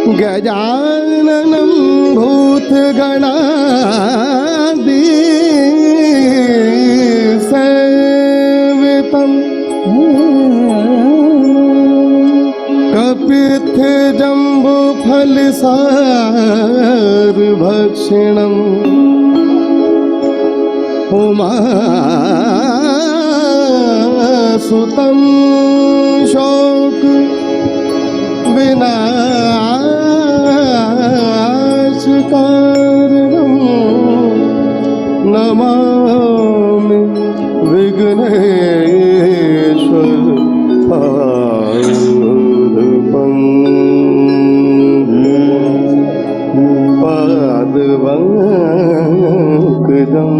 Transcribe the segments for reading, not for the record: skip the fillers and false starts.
गजाननं भूतगणादिसेवितं कपित्थजम्बुफलसारभक्षिणम् उमासुतं शोक विनाशकारणं नमामि विघ्नेश्वर पादपङ्कजं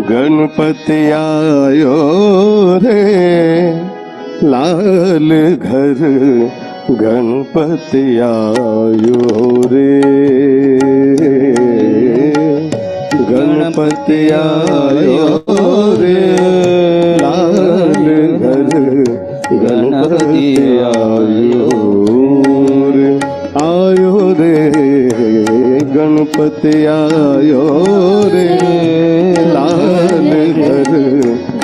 गणपति आयो रे लाल घर, गणपति आयो रे, गणपति आयो रे लाल घर, गणपति आयो रे, आयो रे गणपति आयो रे लाल घर,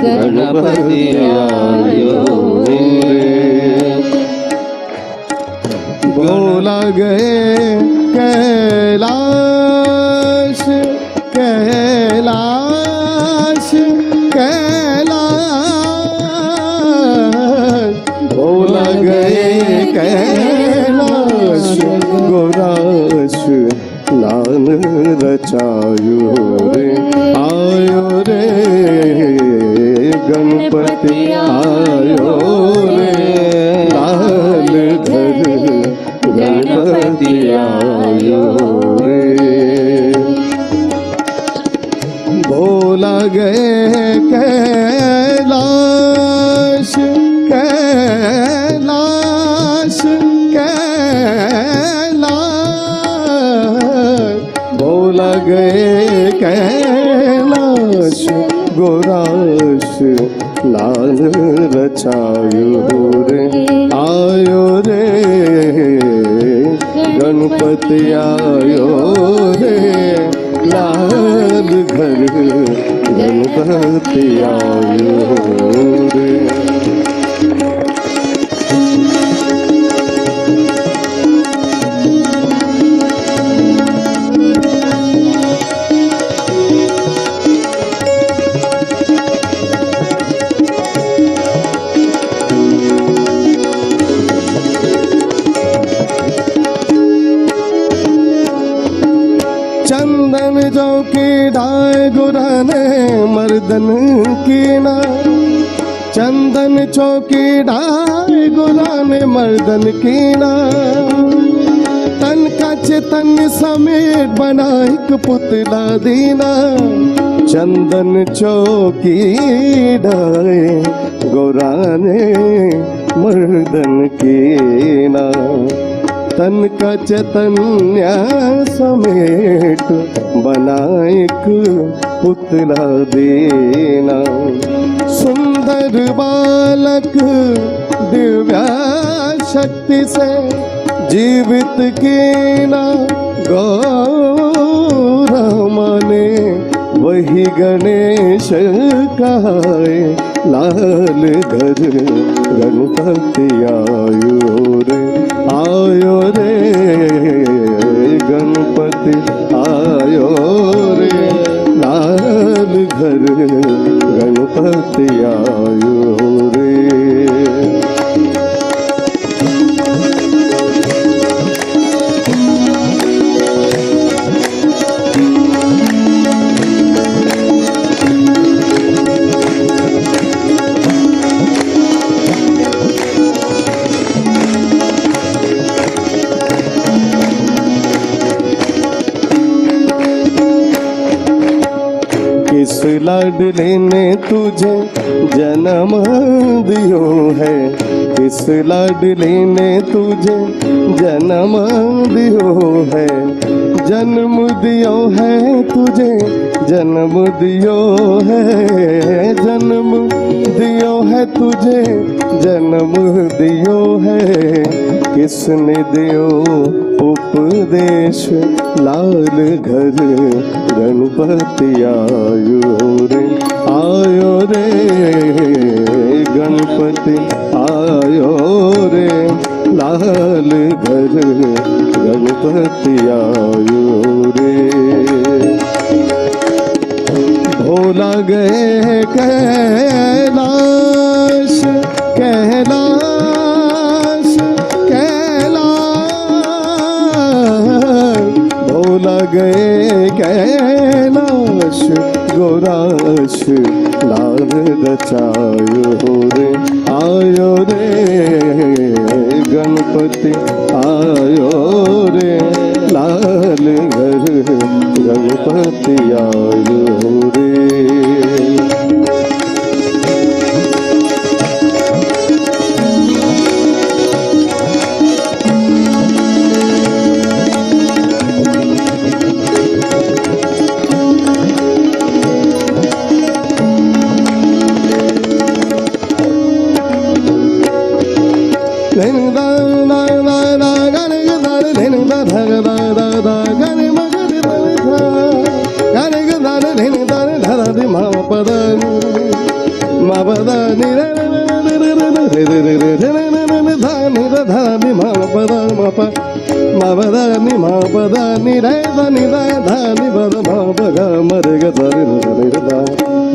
गणपति आयो रे। बोला गए कैलाश कैलाश कैलाश, बोला गए कैलाश गोराश लाल रचायो रे, आयो रे गणपति आयो रे लाल घर, गणपति आयो रे। बोला गए कैलाश कैलाश कैलाश, बोला गए कैलाश गोराश लाल रचायो रे, आयो रे गणपति आयो रे लाल घर, गणपति आयो रे। चंदन जो की डाय गुराने मर्दन की ना, चंदन चौकी डाय गुराने मर्दन की ना, तन का चेतन समेत बना एक पुतला दीना, चंदन चौकी डाय गुराने मर्दन की ना, तन का चैतन्य समेत बना एक पुतला देना, सुंदर बालक दिव्या शक्ति से जीवित कीना, गौरा माने वही गणेश कहाए लाल घर, गणपति आयो रे, आयो रे गणपति आयो रे लाल घर, गणपति आयो रे। किस लाडले ने तुझे जन्म दियो है, किस लाडली ने तुझे जन्म दियो है, जन्म दियो है तुझे, जन्म दियो है, जन्म दियो है तुझे, जन्म दियो है। किसने दियो उपदेश लाल घर, गणपति आयो रे, आयो रे, गणपति आयो रे, लाल घर गणपति आयो रे। भोला गए कैलाश, कैलाश, कैलाश, भोला गए कैलाश, गोराश लाल रचायो रे, आयो रे, गणपति आयो रे, लाल घर गणपति आयो रे।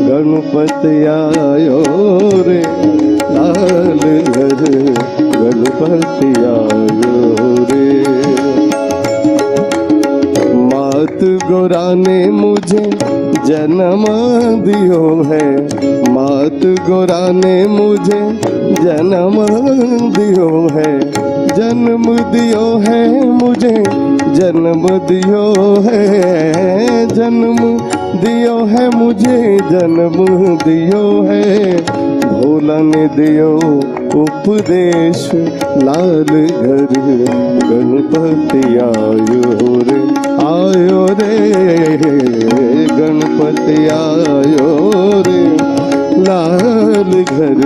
गणपति आयो रे, लाल घर गणपति आयो रे। मात गोरा ने मुझे जन्म दियो है, मात गोरा ने मुझे जन्म दियो है, जन्म दियो है मुझे, जन्म दियो है, जन्म दियो है मुझे, जन्म दियो है। भोला ने दियो उपदेश लाल घर, गणपति आयो रे, आयो रे, गणपति आयो रे, लाल घर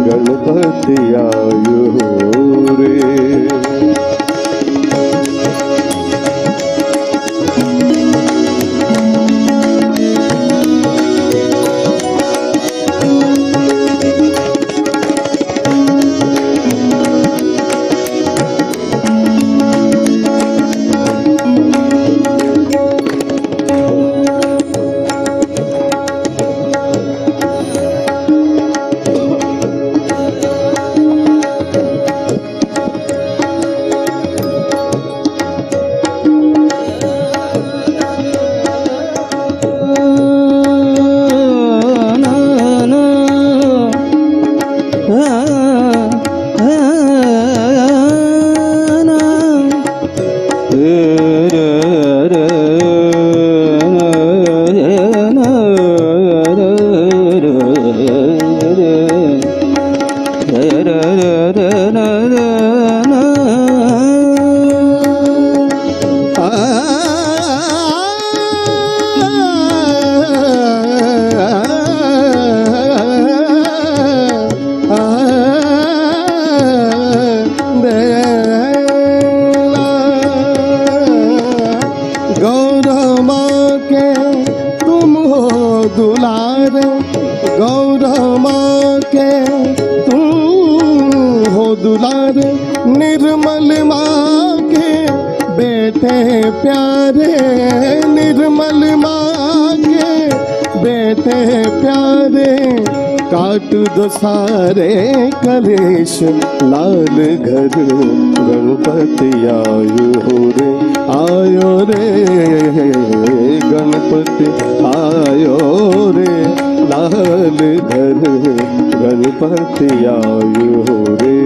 गणपति आयो रे। निर्मल माँ के बेटे प्यारे, निर्मल माँ के बेटे प्यारे, काट दो सारे कलेश लाल घर गणपति आयो रे, आयो रे, गणपति आयो रे, लाल घर गणपति आयो रे।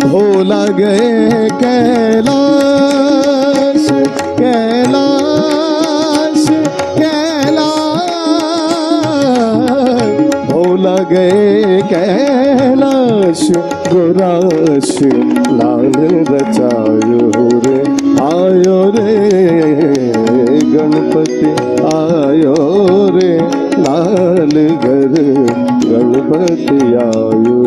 भोला गए कैलाश, कैलाश, कैलाश, भोला गए कैलाश, गोराश लाल रचायो रे, आयो रे गणपति आयो रे, लाल घर गणपति आयो।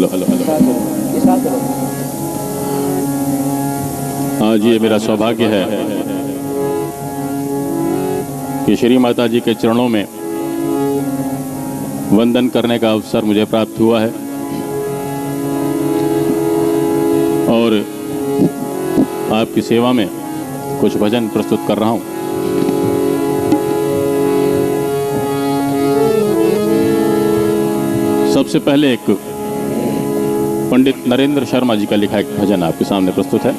Hello hello hello. आज ये मेरा सौभाग्य है कि श्री माता जी के चरणों में वंदन करने का अवसर मुझे प्राप्त हुआ है और आपकी सेवा में कुछ भजन प्रस्तुत कर रहा हूं। सबसे पहले एक पंडित नरेंद्र शर्मा जी का लिखा एक भजन आपके सामने प्रस्तुत है।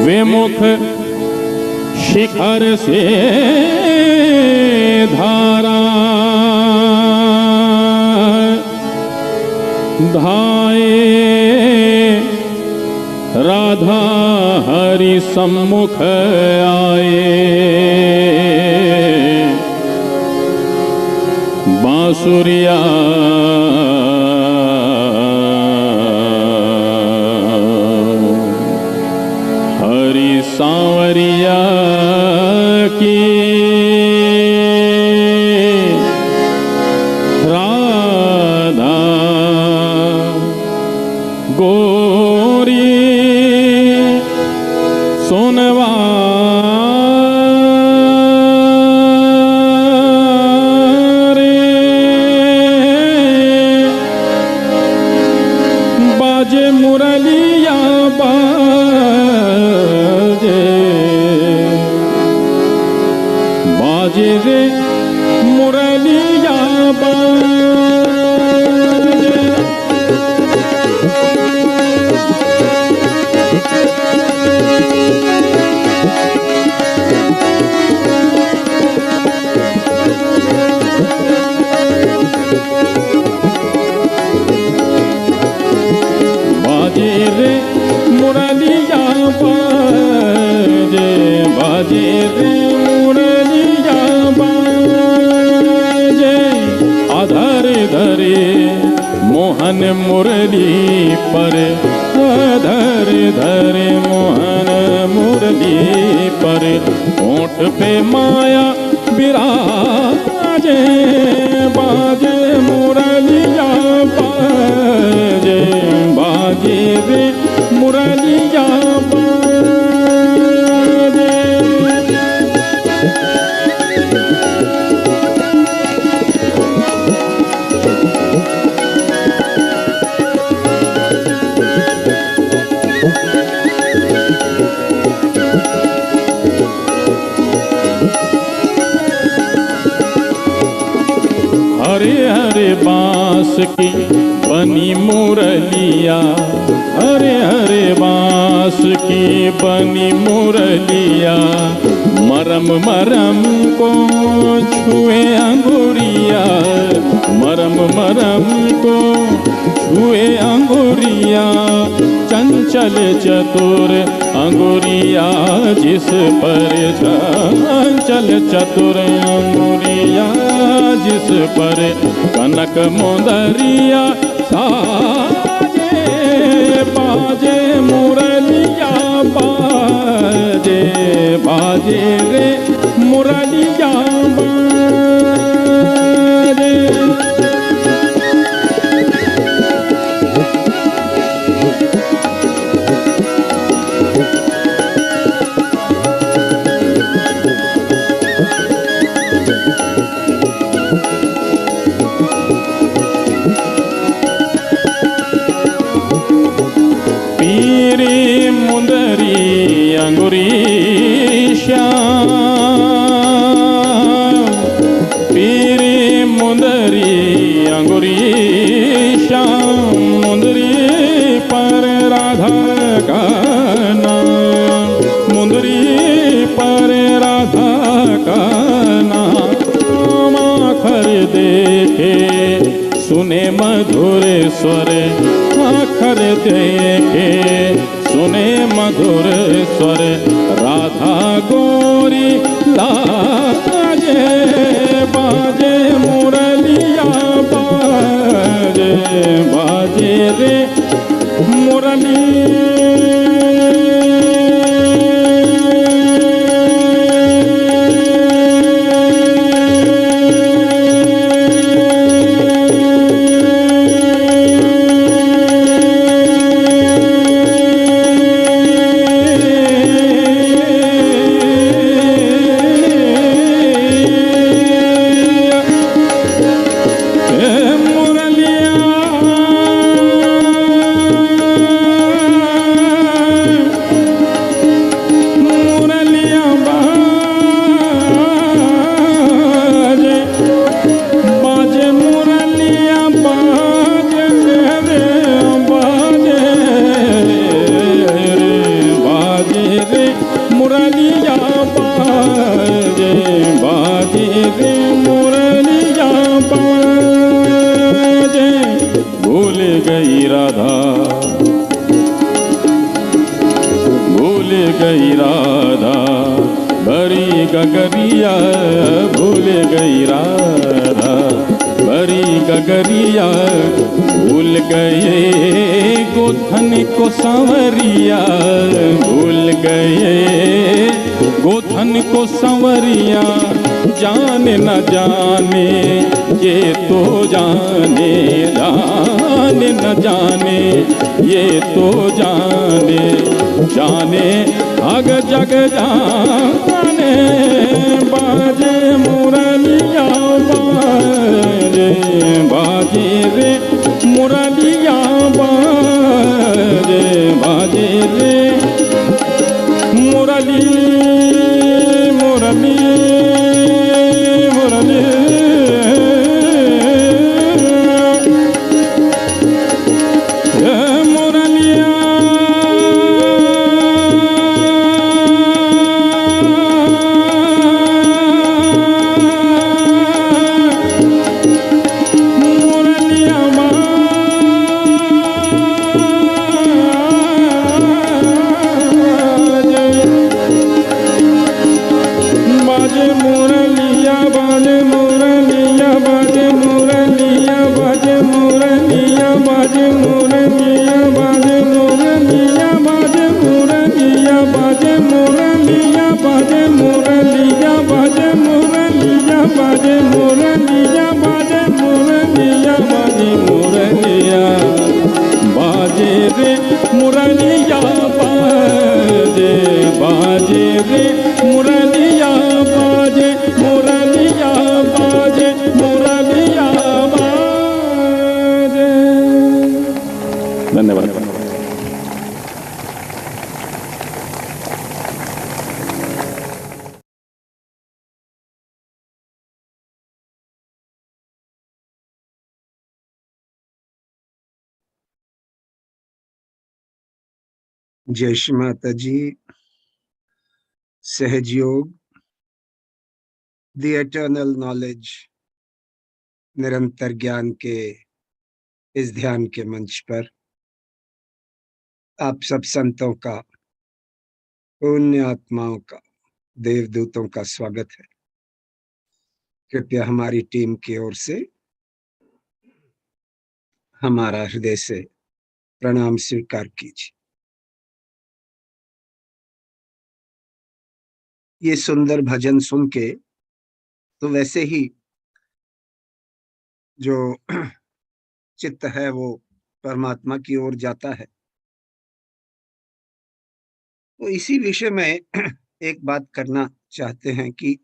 विमुख शिखर से धारा धाए राधा हरि सम्मुख आए। बांसुरिया सांवरिया की राधा गोरी सोनवा रे बाजे मुरलिया बाजे रे मुरलिया बाजे रे मुरलिया बाजे बाजे रे मुरलिया बाजे आधार धरे मोहन मुरली पर आधार धरे मोहन मुरली पर ओठ पे माया विराजे बाजे मुरलिया बाजे बाजे रे मुरलिया हरे हरे बांस की बनी मुरलिया हरे हरे बांस की बनी मुरलिया मरम मरम को छुए अंगुरिया मरम मरम को छुए अंगुरिया चंचल चतुर अंगुरिया जिस पर चंचल चतुर अंगुरिया जिस पर कनक मुंदरिया साजे बाजे मुरलिया बाजे बाजे रे मुरलिया बाजे सुने मधुर स्वर आखर देखे, सुने मधुर स्वर राधा गोरी लाजे, बाजे मुरलिया बाजे, बाजे रे मुरली। भूल गई राधा, भूल गई राधा भरी गगरिया, भूल गई राधा भरी गगरिया, भूल गए गोधन को संवरिया, भूल गए गोधन को संवरिया, जाने न जाने ये तो जाने, जाने न जाने ये तो जाने, जाने अग जग जाने, बाजे मुरलिया बाजे, बाजे रे मुरलिया बाजे, बाजे रे मुरली मुरली मुरली। मुरलिया बाजे, बाजे रे मुरलिया बाजे, मुरलिया बाजे, मुरलिया बाजे। धन्यवाद। जय श्री माता जी। सहजयोग, द एटर्नल नॉलेज, निरंतर ज्ञान के इस ध्यान के मंच पर आप सब संतों का, पुण्य आत्माओं का, देवदूतों का स्वागत है। कृपया हमारी टीम की ओर से हमारा हृदय से प्रणाम स्वीकार कीजिए। ये सुंदर भजन सुन के तो वैसे ही जो चित्त है वो परमात्मा की ओर जाता है। तो इसी विषय में एक बात करना चाहते हैं कि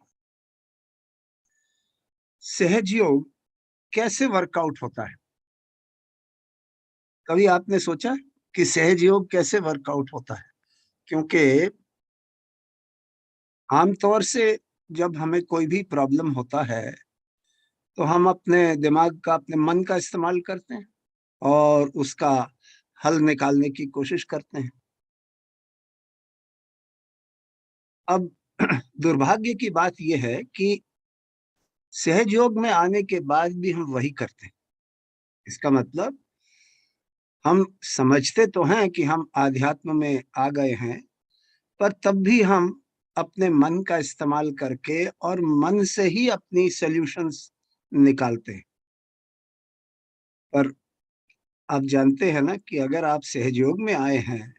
सहज योग कैसे वर्कआउट होता है। कभी आपने सोचा कि सहज योग कैसे वर्कआउट होता है? क्योंकि आमतौर से जब हमें कोई भी प्रॉब्लम होता है तो हम अपने दिमाग का, अपने मन का इस्तेमाल करते हैं और उसका हल निकालने की कोशिश करते हैं। अब दुर्भाग्य की बात यह है कि सहज योग में आने के बाद भी हम वही करते हैं। इसका मतलब हम समझते तो हैं कि हम आध्यात्म में आ गए हैं, पर तब भी हम अपने मन का इस्तेमाल करके और मन से ही अपनी सॉल्यूशंस निकालते हैं। पर आप जानते हैं ना कि अगर आप सहयोग में आए हैं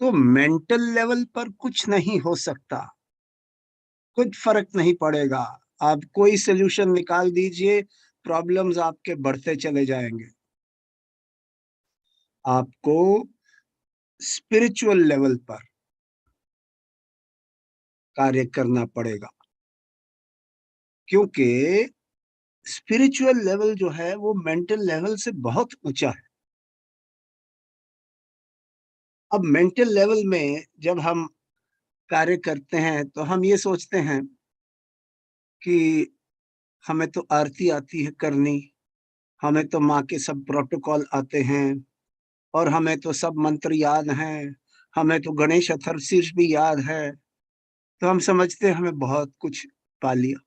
तो मेंटल लेवल पर कुछ नहीं हो सकता, कुछ फर्क नहीं पड़ेगा। आप कोई सॉल्यूशन निकाल दीजिए, प्रॉब्लम्स आपके बढ़ते चले जाएंगे। आपको स्पिरिचुअल लेवल पर कार्य करना पड़ेगा, क्योंकि स्पिरिचुअल लेवल जो है वो मेंटल लेवल से बहुत ऊंचा है। अब मेंटल लेवल में जब हम कार्य करते हैं तो हम ये सोचते हैं कि हमें तो आरती आती है करनी, हमें तो माँ के सब प्रोटोकॉल आते हैं, और हमें तो सब मंत्र याद हैं, हमें तो गणेश अथर्वशीर्ष भी याद है। तो हम समझते हैं हमें बहुत कुछ पा लिया।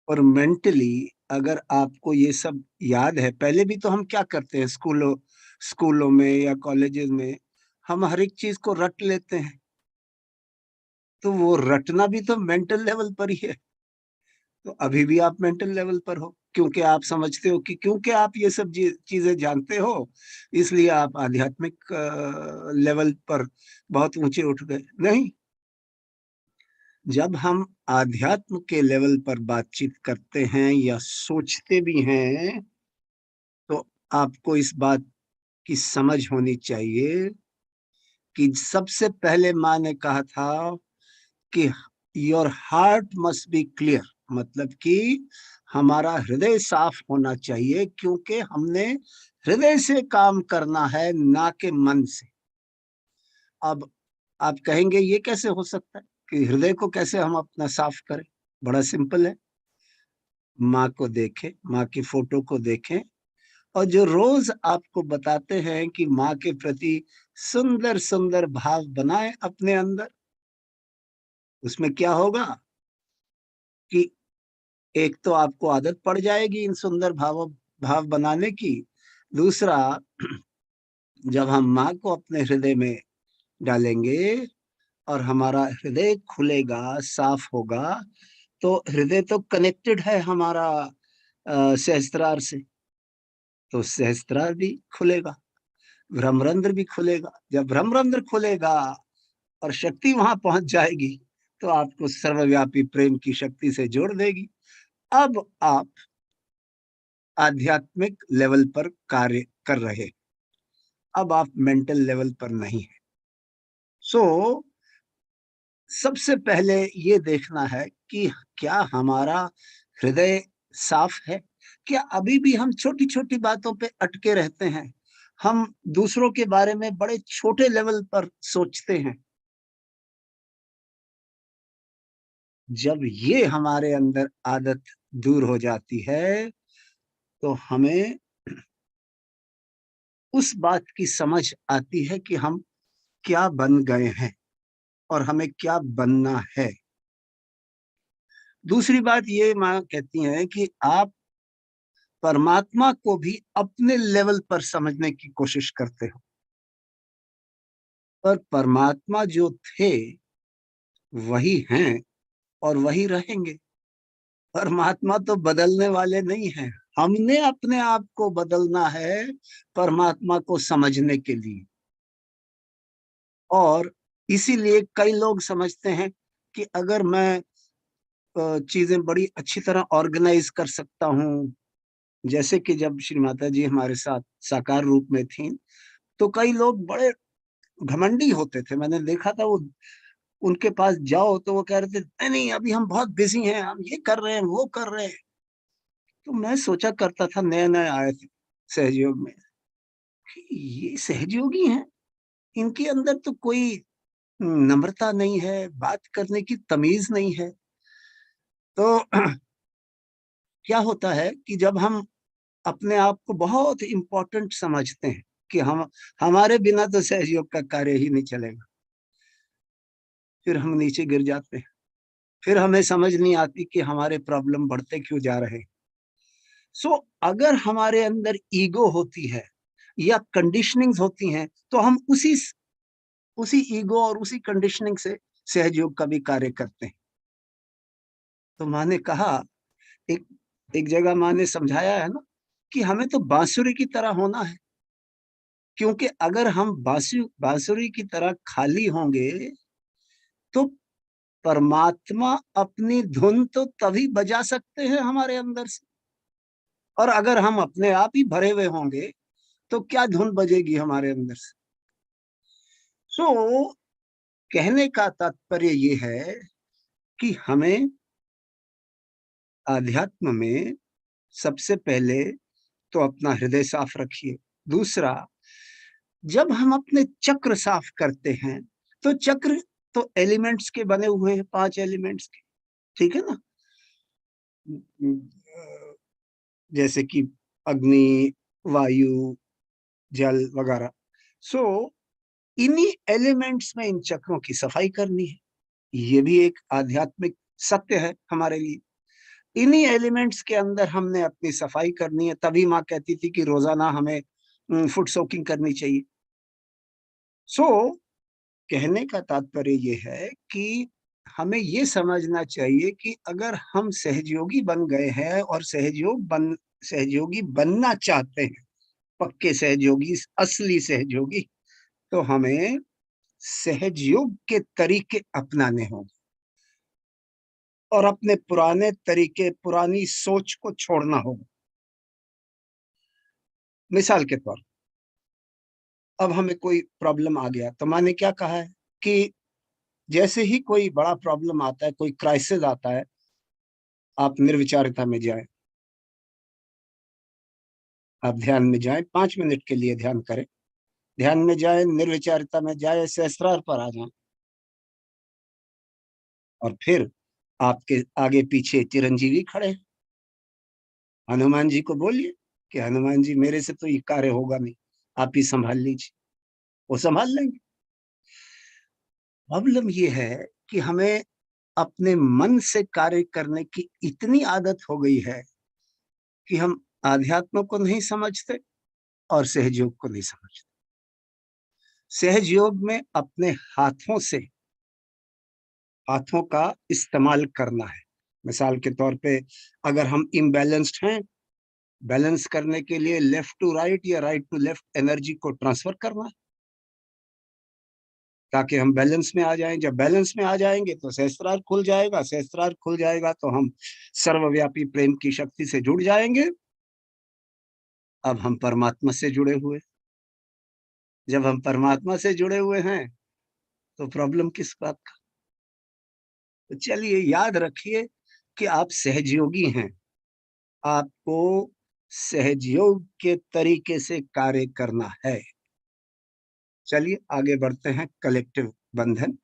और मेंटली अगर आपको ये सब याद है, पहले भी तो हम क्या करते हैं स्कूलों स्कूलों में या कॉलेजेस में, हम हर एक चीज को रट लेते हैं। तो वो रटना भी तो मेंटल लेवल पर ही है। तो अभी भी आप मेंटल लेवल पर हो, क्योंकि आप समझते हो कि क्योंकि आप ये सब चीजें जानते हो, इसलिए आप आध्यात्मिक लेवल पर बहुत ऊंचे उठ गए। नहीं, जब हम आध्यात्म के लेवल पर बातचीत करते हैं या सोचते भी हैं, तो आपको इस बात की समझ होनी चाहिए कि सबसे पहले माँ ने कहा था कि your heart must be clear, मतलब कि हमारा हृदय साफ होना चाहिए, क्योंकि हमने हृदय से काम करना है, ना कि मन से। अब आप कहेंगे ये कैसे हो सकता है कि हृदय को कैसे हम अपना साफ करें? बड़ा सिंपल है। माँ को देखें, माँ की फोटो को देखें, और जो रोज आपको बताते हैं कि माँ के प्रति सुंदर सुंदर भाव बनाएं अपने अंदर, उसमें क्या होगा कि एक तो आपको आदत पड़ जाएगी इन सुंदर भाव बनाने की। दूसरा, जब हम माँ को अपने हृदय में डालेंगे और हमारा हृदय खुलेगा, साफ होगा, तो हृदय तो कनेक्टेड है हमारा सहस्त्रार से, तो सहस्त्रार भी खुलेगा, भ्रमरंध्र भी खुलेगा। जब भ्रमरंध्र खुलेगा और शक्ति वहां पहुंच जाएगी, तो आपको सर्वव्यापी प्रेम की शक्ति से जोड़ देगी। अब आप आध्यात्मिक लेवल पर कार्य कर रहे, अब आप मेंटल लेवल पर नहीं है। सो सबसे पहले ये देखना है कि क्या हमारा हृदय साफ है, क्या अभी भी हम छोटी छोटी बातों पे अटके रहते हैं, हम दूसरों के बारे में बड़े छोटे लेवल पर सोचते हैं। जब ये हमारे अंदर आदत दूर हो जाती है, तो हमें उस बात की समझ आती है कि हम क्या बन गए हैं और हमें क्या बनना है। दूसरी बात ये माँ कहती हैं कि आप परमात्मा को भी अपने लेवल पर समझने की कोशिश करते हो, पर परमात्मा जो थे वही हैं और वही रहेंगे। परमात्मा तो बदलने वाले नहीं हैं, हमने अपने आप को बदलना है परमात्मा को समझने के लिए। और इसीलिए कई लोग समझते हैं कि अगर मैं चीजें बड़ी अच्छी तरह ऑर्गेनाइज कर सकता हूँ, जैसे कि जब श्री माता जी हमारे साथ साकार रूप में थी, तो कई लोग बड़े घमंडी होते थे। मैंने देखा था, वो उनके पास जाओ तो वो कह रहे थे नहीं नहीं अभी हम बहुत बिजी हैं, हम ये कर रहे हैं वो कर रहे हैं। तो मैं सोचा करता था, नए नए आए थे सहयोग में, कि ये सहयोगी हैं, इनके अंदर तो कोई नम्रता नहीं है, बात करने की तमीज नहीं है। तो क्या होता है कि जब हम अपने आप को बहुत इंपॉर्टेंट समझते हैं कि हम हमारे बिना तो सहयोग का कार्य ही नहीं चलेगा, फिर हम नीचे गिर जाते हैं। फिर हमें समझ नहीं आती कि हमारे प्रॉब्लम बढ़ते क्यों जा रहे हैं। सो अगर हमारे अंदर ईगो होती है या कंडीशनिंग्स होती हैं, तो हम उसी ईगो और उसी कंडीशनिंग से सहजयोग का भी कार्य करते हैं। तो माँ ने कहा, एक एक जगह माँ ने समझाया है ना कि हमें तो बांसुरी की तरह होना है, क्योंकि अगर हम बांसुरी की तरह खाली होंगे तो परमात्मा अपनी धुन तो तभी बजा सकते हैं हमारे अंदर से, और अगर हम अपने आप ही भरे हुए होंगे तो क्या धुन बजेगी हमारे अंदर से। सो कहने का तात्पर्य ये है कि हमें आध्यात्म में सबसे पहले तो अपना हृदय साफ रखिए। दूसरा, जब हम अपने चक्र साफ करते हैं, तो चक्र तो एलिमेंट्स के बने हुए हैं, 5 एलिमेंट्स के, ठीक है ना। जैसे कि अग्नि, वायु, जल वगैरह। सो इन्हीं एलिमेंट्स में इन चक्रों की सफाई करनी है। ये भी एक आध्यात्मिक सत्य है हमारे लिए। इन्हीं एलिमेंट्स के अंदर हमने अपनी सफाई करनी है। तभी माँ कहती थी कि रोजाना हमें फुट सोकिंग करनी चाहिए। सो कहने का तात्पर्य ये है कि हमें ये समझना चाहिए कि अगर हम सहयोगी बन गए हैं और सहयोगी बनना चाहते हैं, पक्के सहयोगी, असली सहयोगी, तो हमें सहयोग के तरीके अपनाने होंगे और अपने पुराने तरीके, पुरानी सोच को छोड़ना होगा। मिसाल के तौर, अब हमें कोई प्रॉब्लम आ गया तो माँ ने क्या कहा है कि जैसे ही कोई बड़ा प्रॉब्लम आता है, कोई क्राइसिस आता है, आप निर्विचारिता में जाएं, आप ध्यान में जाएं, 5 मिनट के लिए ध्यान करें, ध्यान में जाएं, निर्विचारिता में जाएं, सहस्त्रार पर आ जाएं, और फिर आपके आगे पीछे चिरंजीवी खड़े हैं। हनुमान जी को बोलिए कि हनुमान जी, मेरे से तो ये कार्य होगा नहीं, आप ही संभाल लीजिए। वो संभाल लेंगे। प्रॉब्लम ये है कि हमें अपने मन से कार्य करने की इतनी आदत हो गई है कि हम आध्यात्म को नहीं समझते और सहयोग को नहीं समझते। सहयोग में अपने हाथों का इस्तेमाल करना है। मिसाल के तौर पे, अगर हम इम्बैलेंस्ड हैं, बैलेंस करने के लिए लेफ्ट टू राइट या राइट टू लेफ्ट एनर्जी को ट्रांसफर करना है, ताकि हम बैलेंस में आ जाएं। जब बैलेंस में आ जाएंगे तो सहस्त्रार खुल जाएगा, सहस्त्रार खुल जाएगा तो हम सर्वव्यापी प्रेम की शक्ति से जुड़ जाएंगे। अब हम परमात्मा से जुड़े हुए, जब हम परमात्मा से जुड़े हुए हैं तो प्रॉब्लम किस बात का। तो चलिए याद रखिए कि आप सहयोगी हैं, आपको सहयोग के तरीके से कार्य करना है। चलिए आगे बढ़ते हैं, कलेक्टिव बंधन।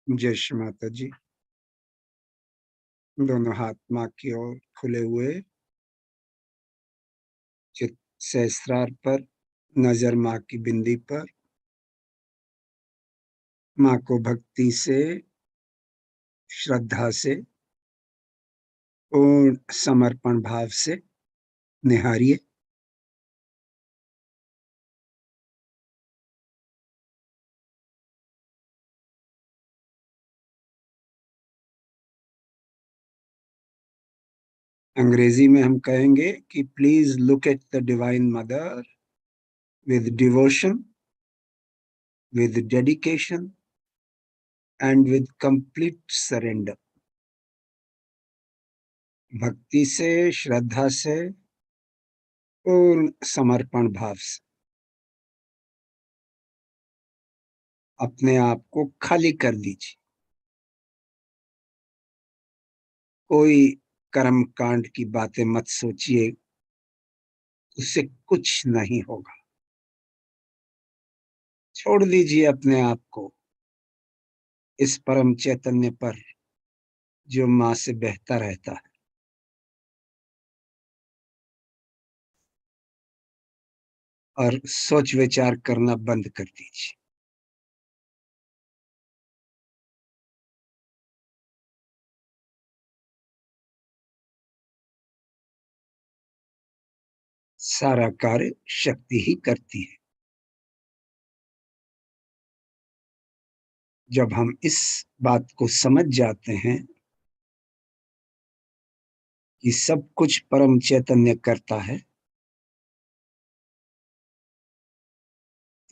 जय श्री माता जी। दोनों हाथ माँ की ओर खुले हुए, चित सहस्त्रार पर, नजर माँ की बिंदी पर। माँ को भक्ति से, श्रद्धा से, पूर्ण समर्पण भाव से निहारिए। अंग्रेजी में हम कहेंगे कि please look at the divine mother with devotion, with dedication, and with complete surrender. भक्ति से, श्रद्धा से, पूर्ण समर्पण भाव से अपने आप को खाली कर दीजिए। कोई कर्म कांड की बातें मत सोचिए, उससे कुछ नहीं होगा। छोड़ दीजिए अपने आप को इस परम चैतन्य पर जो माँ से बहता रहता है। और सोच विचार करना बंद कर दीजिए। सारा कार्य शक्ति ही करती है। जब हम इस बात को समझ जाते हैं कि सब कुछ परम चैतन्य करता है,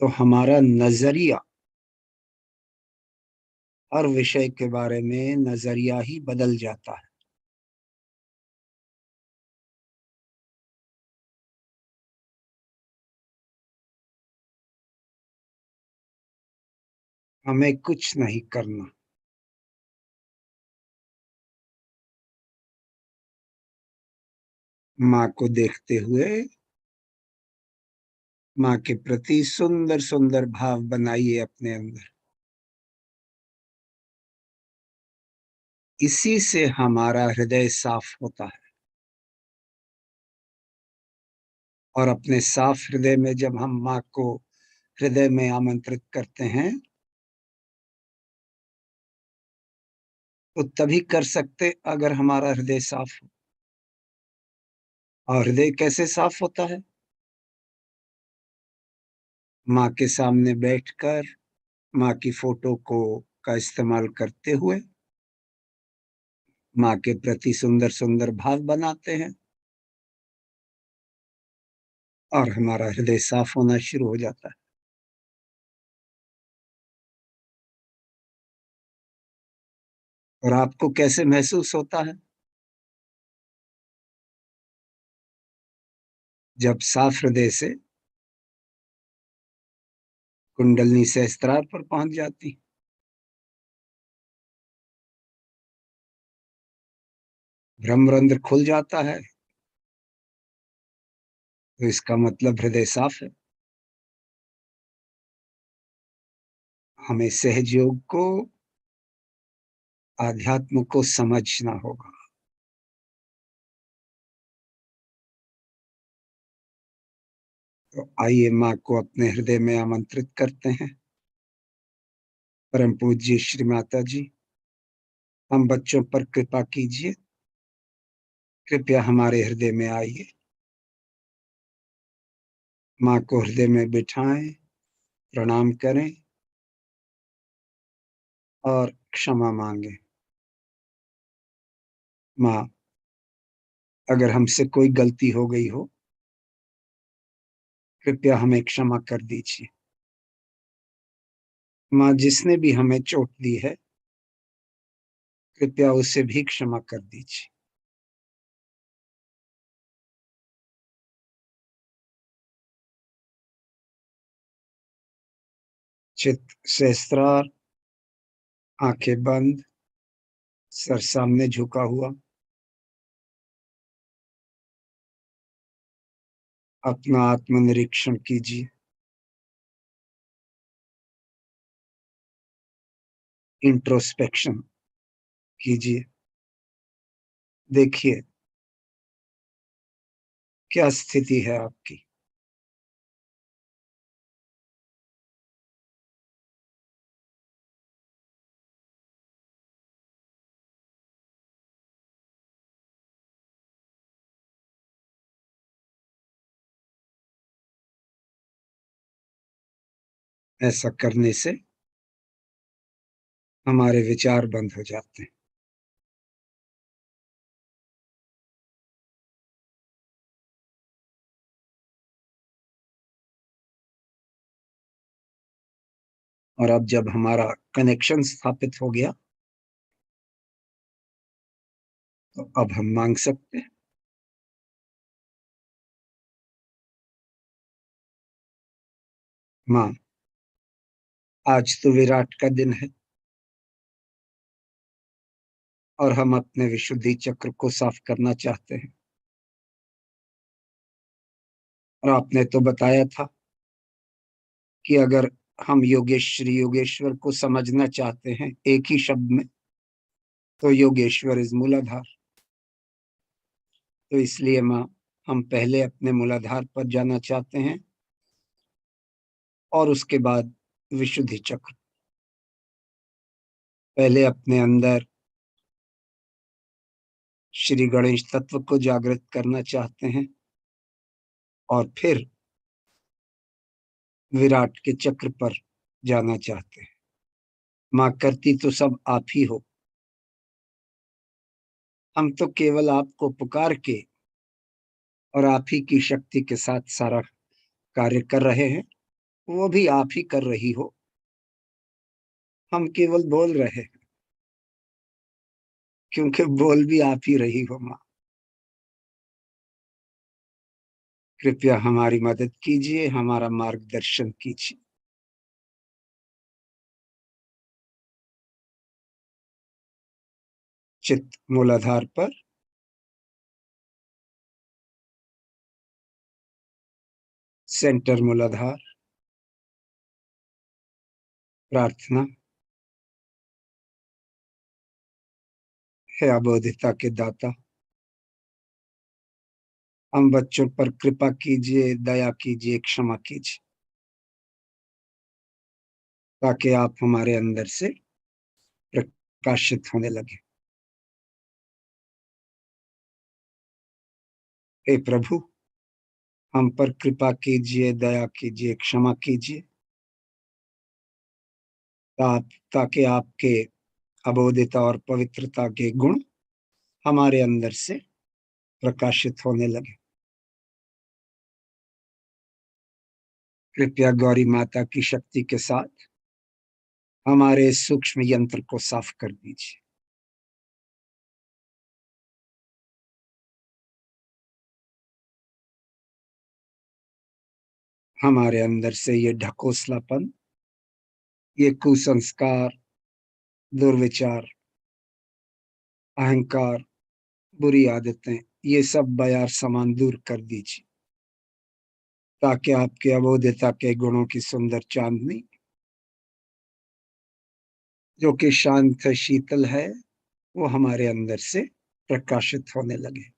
तो हमारा नजरिया, हर विषय के बारे में नजरिया ही बदल जाता है। हमें कुछ नहीं करना। माँ को देखते हुए माँ के प्रति सुंदर सुंदर भाव बनाइए अपने अंदर। इसी से हमारा हृदय साफ होता है। और अपने साफ हृदय में जब हम माँ को हृदय में आमंत्रित करते हैं, तो तभी कर सकते अगर हमारा हृदय साफ हो। और हृदय कैसे साफ होता है? माँ के सामने बैठकर माँ की फोटो को का इस्तेमाल करते हुए माँ के प्रति सुंदर सुंदर भाव बनाते हैं और हमारा हृदय साफ होना शुरू हो जाता है। और आपको कैसे महसूस होता है? जब साफ हृदय से कुंडलनी सहस्त्रार पर पहुंच जाती, ब्रह्मरंध्र खुल जाता है, तो इसका मतलब हृदय साफ है। हमें सहज योग को, आध्यात्म को समझना होगा। तो आइए माँ को अपने हृदय में आमंत्रित करते हैं। परम पूज्य श्री माता जी, हम बच्चों पर कृपा कीजिए। कृपया हमारे हृदय में आइए। माँ को हृदय में बिठाएं, प्रणाम करें और क्षमा मांगे। माँ, अगर हमसे कोई गलती हो गई हो, कृपया हमें क्षमा कर दीजिए। माँ, जिसने भी हमें चोट दी है, कृपया उसे भी क्षमा कर दीजिए। चित सहस्त्रार, आंखें बंद, सर सामने झुका हुआ, अपना आत्मनिरीक्षण कीजिए। इंट्रोस्पेक्शन कीजिए, देखिए क्या स्थिति है आपकी। ऐसा करने से हमारे विचार बंद हो जाते हैं और अब जब हमारा कनेक्शन स्थापित हो गया तो अब हम मांग सकते हैं। माँ, आज तो विराट का दिन है और हम अपने विशुद्धि चक्र को साफ करना चाहते हैं। और आपने तो बताया था कि अगर हम योगेश्वरी योगेश्वर को समझना चाहते हैं एक ही शब्द में, तो योगेश्वर इज मूलाधार। तो इसलिए माँ, हम पहले अपने मूलाधार पर जाना चाहते हैं और उसके बाद विशुद्धि चक्र। पहले अपने अंदर श्री गणेश तत्व को जागृत करना चाहते हैं और फिर विराट के चक्र पर जाना चाहते हैं। माँ, करती तो सब आप ही हो, हम तो केवल आपको पुकार के और आप ही की शक्ति के साथ सारा कार्य कर रहे हैं। वो भी आप ही कर रही हो, हम केवल बोल रहे हैं, क्योंकि बोल भी आप ही रही हो। माँ, कृपया हमारी मदद कीजिए, हमारा मार्गदर्शन कीजिए। चित्त मूलाधार पर, सेंटर मूलाधार, प्रार्थना। है अबोधिता के दाता, हम बच्चों पर कृपा कीजिए, दया कीजिए, क्षमा कीजिए, ताकि आप हमारे अंदर से प्रकाशित होने लगे। हे प्रभु, हम पर कृपा कीजिए, दया कीजिए, क्षमा कीजिए, ताकि आपके अबोधिता और पवित्रता के गुण हमारे अंदर से प्रकाशित होने लगे। कृपया गौरी माता की शक्ति के साथ हमारे सूक्ष्म यंत्र को साफ कर दीजिए। हमारे अंदर से ये ढकोसलापन, ये कुसंस्कार, दुर्विचार, अहंकार, बुरी आदतें, ये सब बयार समान दूर कर दीजिए, ताकि आपके अबोधिता के गुणों की सुंदर चांदनी, जो कि शांत शीतल है, वो हमारे अंदर से प्रकाशित होने लगे।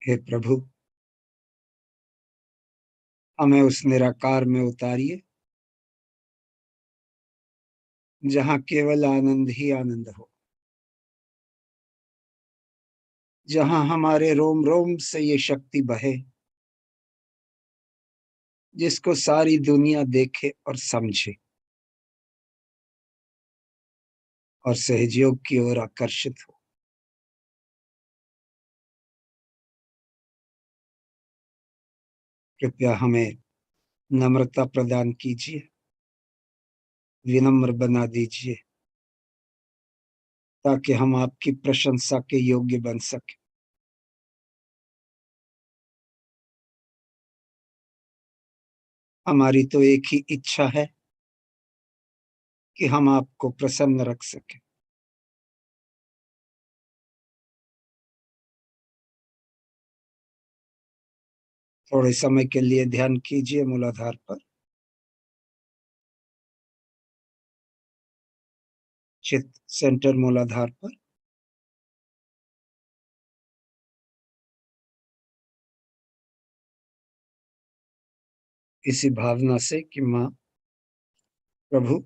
हे प्रभु, हमें उस निराकार में उतारिए जहां केवल आनंद ही आनंद हो, जहां हमारे रोम रोम से ये शक्ति बहे, जिसको सारी दुनिया देखे और समझे और सहयोग की ओर आकर्षित हो। कृपया हमें नम्रता प्रदान कीजिए, विनम्र बना दीजिए, ताकि हम आपकी प्रशंसा के योग्य बन सके। हमारी तो एक ही इच्छा है कि हम आपको प्रसन्न रख सकें। थोड़े समय के लिए ध्यान कीजिए मूलाधार पर। चित्त सेंटर मूलाधार पर। इसी भावना से कि माँ प्रभु,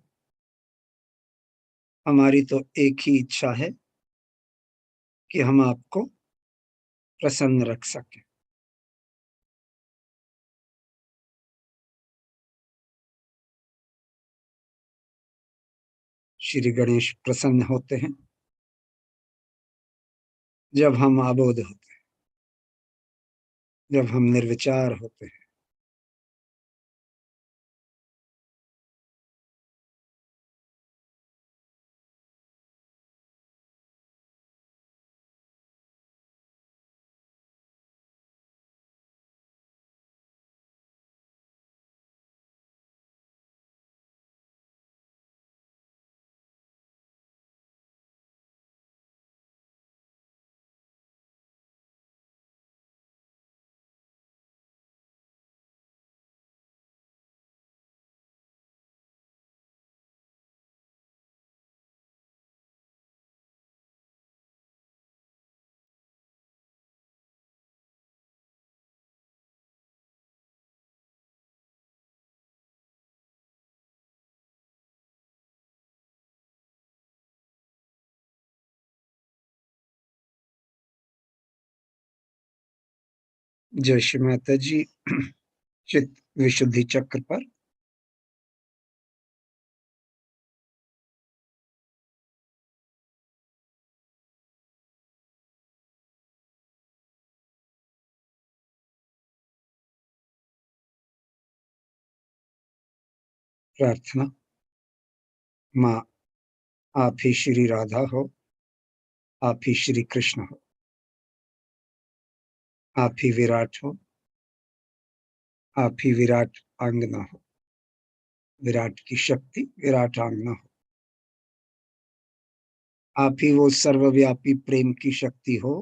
हमारी तो एक ही इच्छा है कि हम आपको प्रसन्न रख सकें। श्री गणेश प्रसन्न होते हैं जब हम आबोध होते हैं, जब हम निर्विचार होते हैं। जय श्री माता जी। चित्त विशुद्धि चक्र पर। प्रार्थना। माँ, आप ही श्री राधा हो, आप ही श्री कृष्ण हो, आप ही विराट हो, आप ही विराट आंगना हो। विराट की शक्ति विराट आंगना हो। आप ही वो सर्वव्यापी प्रेम की शक्ति हो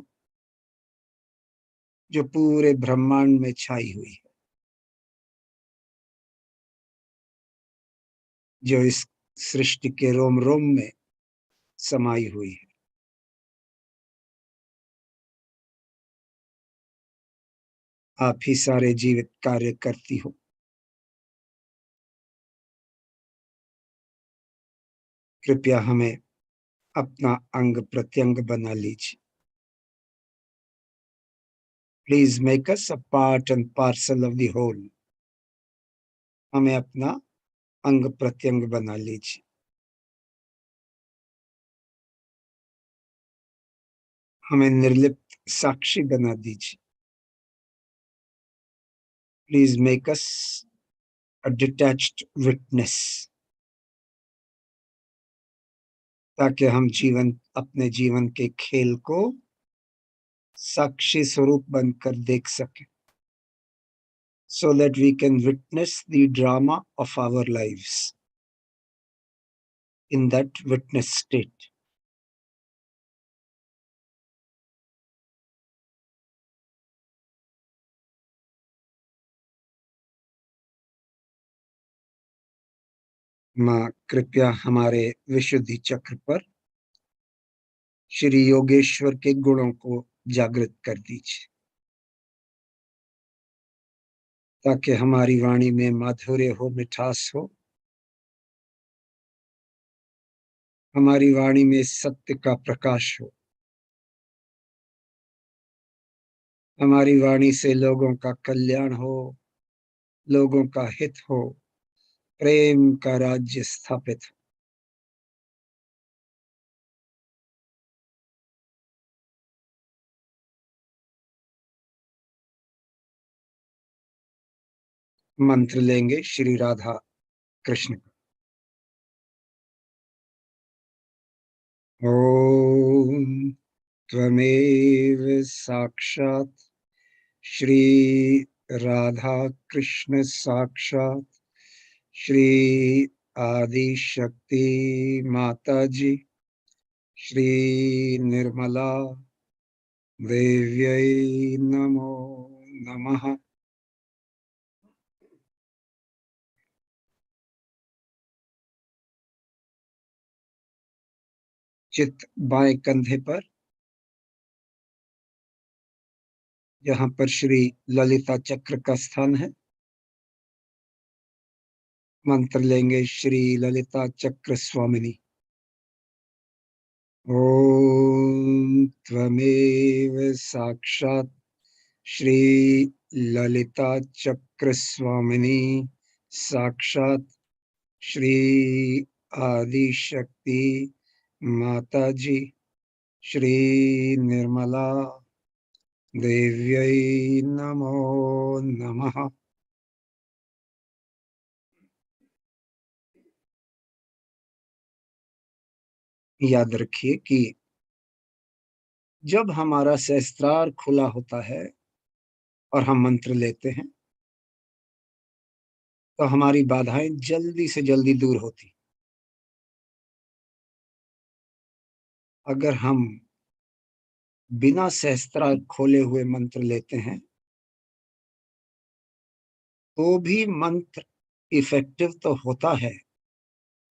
जो पूरे ब्रह्मांड में छाई हुई है, जो इस सृष्टि के रोम रोम में समाई हुई है। आप ही सारे जीवित कार्य करती हो। कृपया हमें अपना अंग प्रत्यंग बना लीजिए। Please make us a part and parcel of the whole. हमें अपना अंग प्रत्यंग बना लीजिए। हमें निर्लिप्त साक्षी बना दीजिए। Please make us a detached witness, ताकि हम अपने जीवन के खेल को साक्षी स्वरूप बनकर देख सकें, so that we can witness the drama of our lives in that witness state. माँ, कृपया हमारे विशुद्धि चक्र पर श्री योगेश्वर के गुणों को जागृत कर दीजिए, ताकि हमारी वाणी में माधुर्य हो, मिठास हो। हमारी वाणी में सत्य का प्रकाश हो। हमारी वाणी से लोगों का कल्याण हो, लोगों का हित हो, प्रेम का राज्य स्थापित हो। मंत्र लेंगे श्री राधा कृष्ण का। ओम त्वमेव साक्षात् श्री राधा कृष्ण साक्षात् श्री आदि शक्ति माता जी श्री निर्मला देव्यै नमो नमः। चित्त बाएं कंधे पर, जहां पर श्री ललिता चक्र का स्थान है। मंत्र लेंगे श्री ललिता चक्र स्वामिनी। ओम त्वमेव साक्षात् श्री ललिता चक्र स्वामिनी साक्षात् श्री आदि शक्ति माता जी श्री निर्मला देव्यै नमो नमः। याद रखिए कि जब हमारा सहस्त्रार खुला होता है और हम मंत्र लेते हैं तो हमारी बाधाएं जल्दी से जल्दी दूर होती। अगर हम बिना सहस्त्रार खोले हुए मंत्र लेते हैं तो भी मंत्र इफेक्टिव तो होता है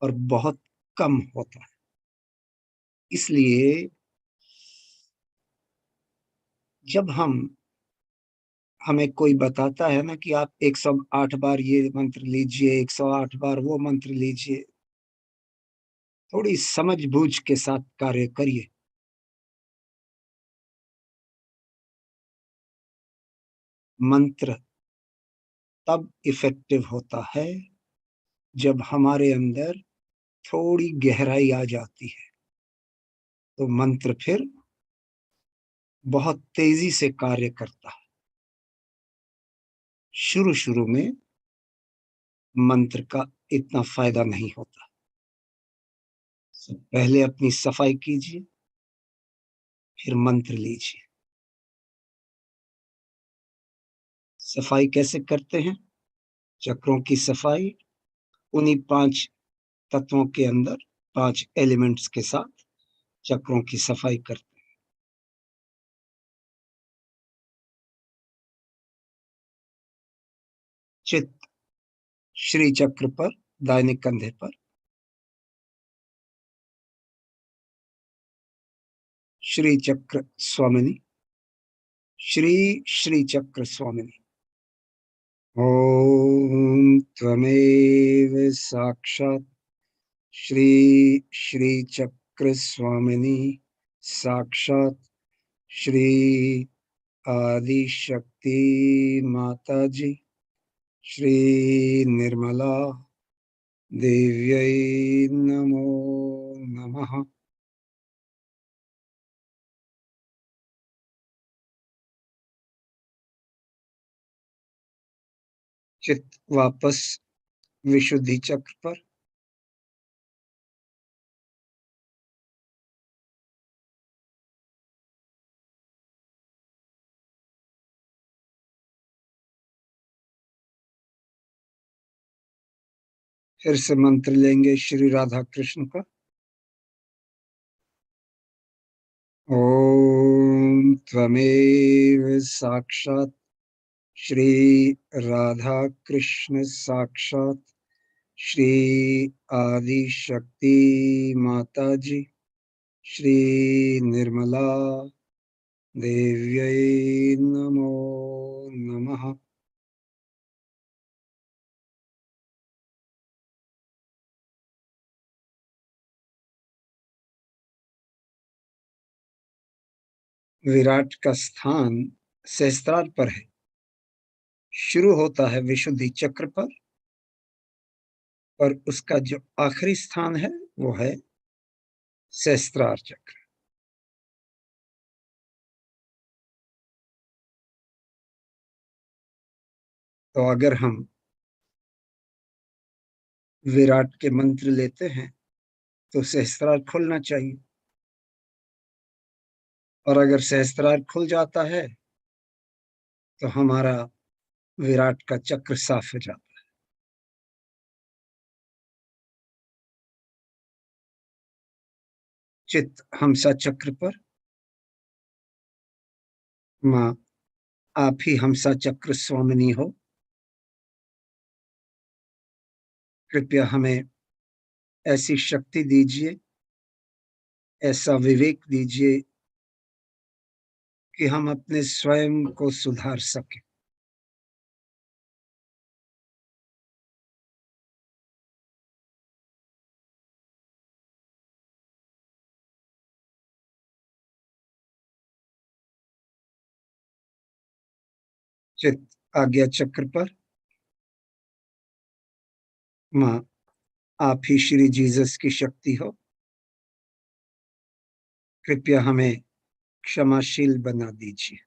और बहुत कम होता है। इसलिए जब हमें कोई बताता है ना कि आप 108 बार ये मंत्र लीजिए, 108 बार वो मंत्र लीजिए, थोड़ी समझ बूझ के साथ कार्य करिए। मंत्र तब इफेक्टिव होता है जब हमारे अंदर थोड़ी गहराई आ जाती है, तो मंत्र फिर बहुत तेजी से कार्य करता है। शुरू शुरू में मंत्र का इतना फायदा नहीं होता। पहले अपनी सफाई कीजिए, फिर मंत्र लीजिए। सफाई कैसे करते हैं? चक्रों की सफाई उन्हीं 5 तत्वों के अंदर, 5 एलिमेंट्स के साथ चक्रों की सफाई करते हैं। चित्त श्री चक्र पर, दाहिने कंधे पर, श्री चक्र स्वामिनी, श्री श्री चक्र स्वामिनी। ओम त्वमेव साक्षात् श्री श्री चक्र स्वामिनी साक्षात् श्री आदि शक्ति माता जी श्री निर्मला देव्यै नमो नमः। चित्त वापस विशुद्धि चक्र पर, फिर से मंत्र लेंगे श्री राधा कृष्ण का। ओम त्वमेव साक्षात् श्री राधा कृष्ण साक्षात् श्री आदि शक्ति माता जी श्री निर्मला देव्यै नमो नमः। विराट का स्थान सहस्त्रार पर है। शुरू होता है विशुद्धि चक्र पर और उसका जो आखिरी स्थान है वो है सहस्त्रार चक्र। तो अगर हम विराट के मंत्र लेते हैं तो सहस्त्रार खुलना चाहिए, और अगर सहस्त्रार खुल जाता है तो हमारा विराट का चक्र साफ हो जाता है। चित्त हमसा चक्र पर। माँ, आप ही हमसा चक्र स्वामिनी हो। कृपया हमें ऐसी शक्ति दीजिए, ऐसा विवेक दीजिए कि हम अपने स्वयं को सुधार सकें। चित्त आज्ञा चक्र पर। माँ, आप ही श्री जीसस की शक्ति हो। कृपया हमें क्षमाशील बना दीजिए।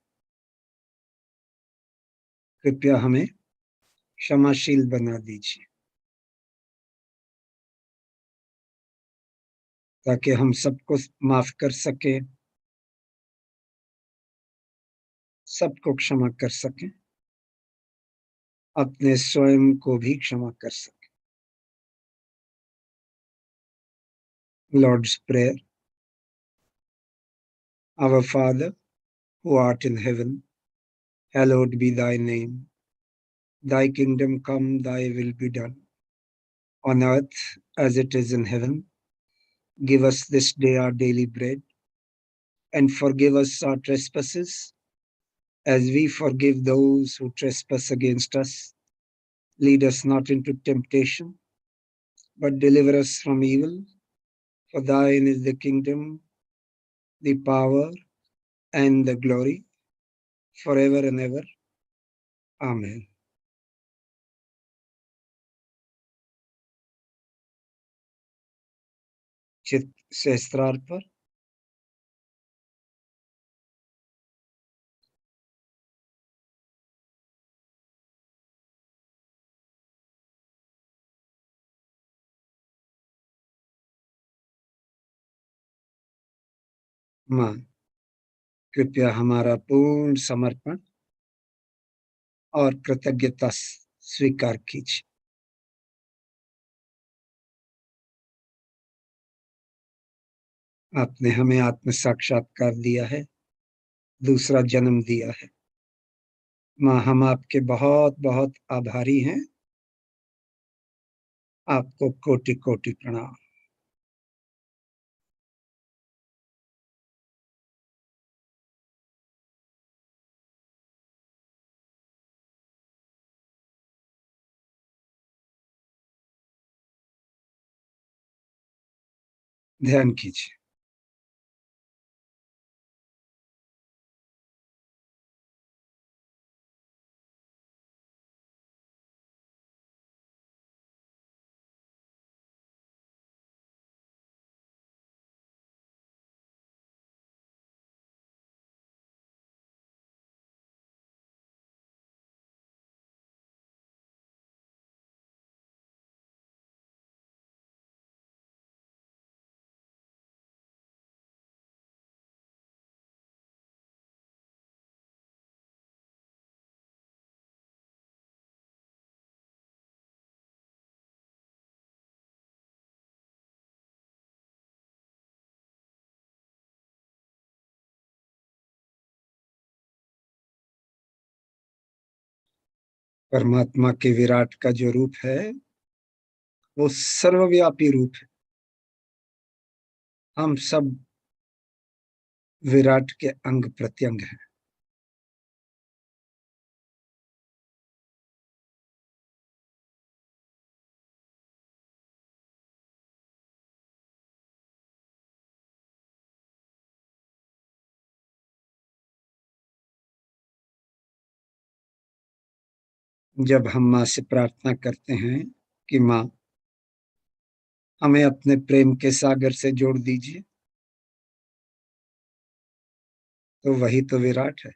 कृपया हमें क्षमाशील बना दीजिए, ताकि हम सबको माफ कर सकें, सबको क्षमा कर सकें, अपने स्वयं को भी क्षमा कर सकें। Lord's prayer. Our father who art in heaven, hallowed be thy name. Thy kingdom come, thy will be done, on earth as it is in heaven. Give us this day our daily bread, and forgive us our trespasses, as we forgive those who trespass against us. Lead us not into temptation, but deliver us from evil. For thine is the kingdom, the power, and the glory, forever and ever. Amen. चित्त सहस्त्रार पर। माँ, कृपया हमारा पूर्ण समर्पण और कृतज्ञता स्वीकार कीजिए। आपने हमें आत्म साक्षात्कार दिया है, दूसरा जन्म दिया है। माँ, हम आपके बहुत बहुत आभारी हैं। आपको कोटि कोटि प्रणाम। ध्यान कीजिए। परमात्मा के विराट का जो रूप है, वो सर्वव्यापी रूप है। हम सब विराट के अंग प्रत्यंग हैं। जब हम माँ से प्रार्थना करते हैं कि माँ, हमें अपने प्रेम के सागर से जोड़ दीजिए, तो वही तो विराट है।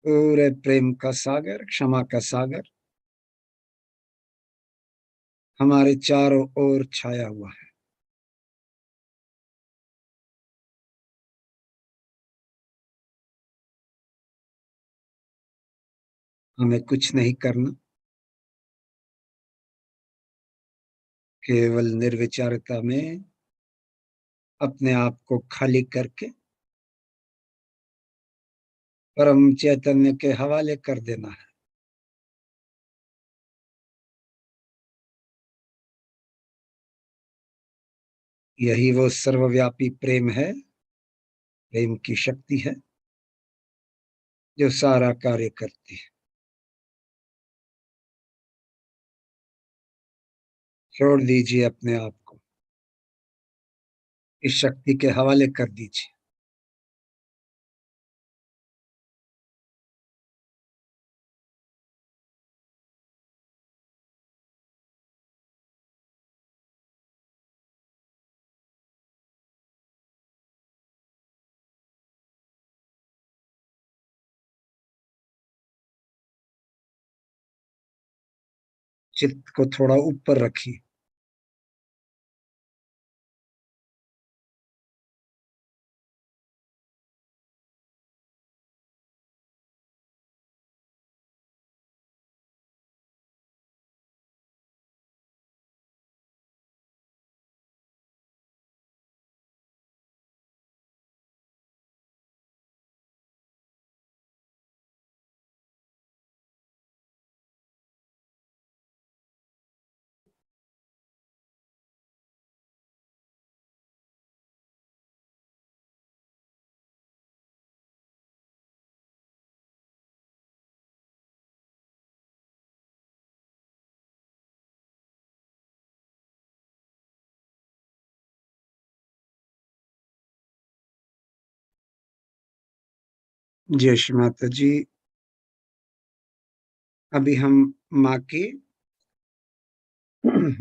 पूरे प्रेम का सागर, क्षमा का सागर हमारे चारों ओर छाया हुआ है। हमें कुछ नहीं करना, केवल निर्विचारता में अपने आप को खाली करके परम चैतन्य के हवाले कर देना है। यही वो सर्वव्यापी प्रेम है, प्रेम की शक्ति है जो सारा कार्य करती है। छोड़ दीजिए अपने आप को, इस शक्ति के हवाले कर दीजिए। चित्त को थोड़ा ऊपर रखिए। जय श्री माता जी। अभी हम माँ की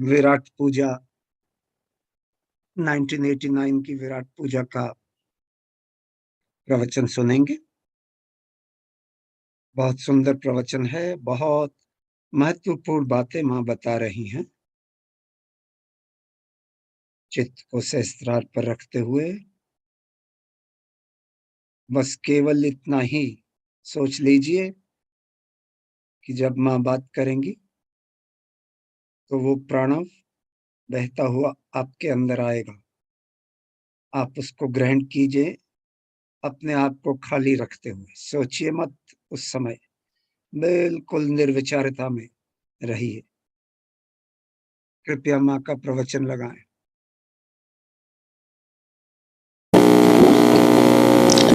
विराट पूजा 1989 की विराट पूजा का प्रवचन सुनेंगे। बहुत सुंदर प्रवचन है, बहुत महत्वपूर्ण बातें माँ बता रही हैं। चित्त को सहस्त्रार पर रखते हुए बस केवल इतना ही सोच लीजिए कि जब माँ बात करेंगी तो वो प्रणव बहता हुआ आपके अंदर आएगा। आप उसको ग्रहण कीजिए, अपने आप को खाली रखते हुए। सोचिए मत, उस समय बिल्कुल निर्विचारता में रहिए। कृपया माँ का प्रवचन लगाएं।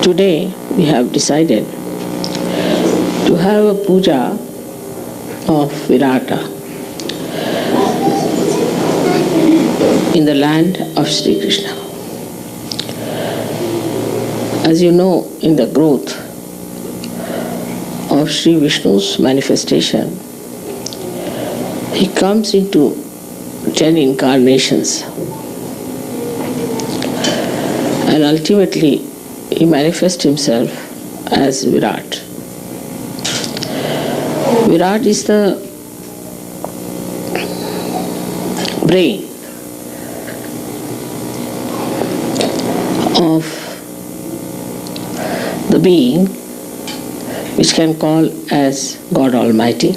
Today we have decided to have a puja of Virata in the land of Sri Krishna. As you know, in the growth of Sri Vishnu's manifestation, he comes into 10 incarnations, and ultimately he manifests himself as Virat. Virat is the brain of the being which can call as God Almighty.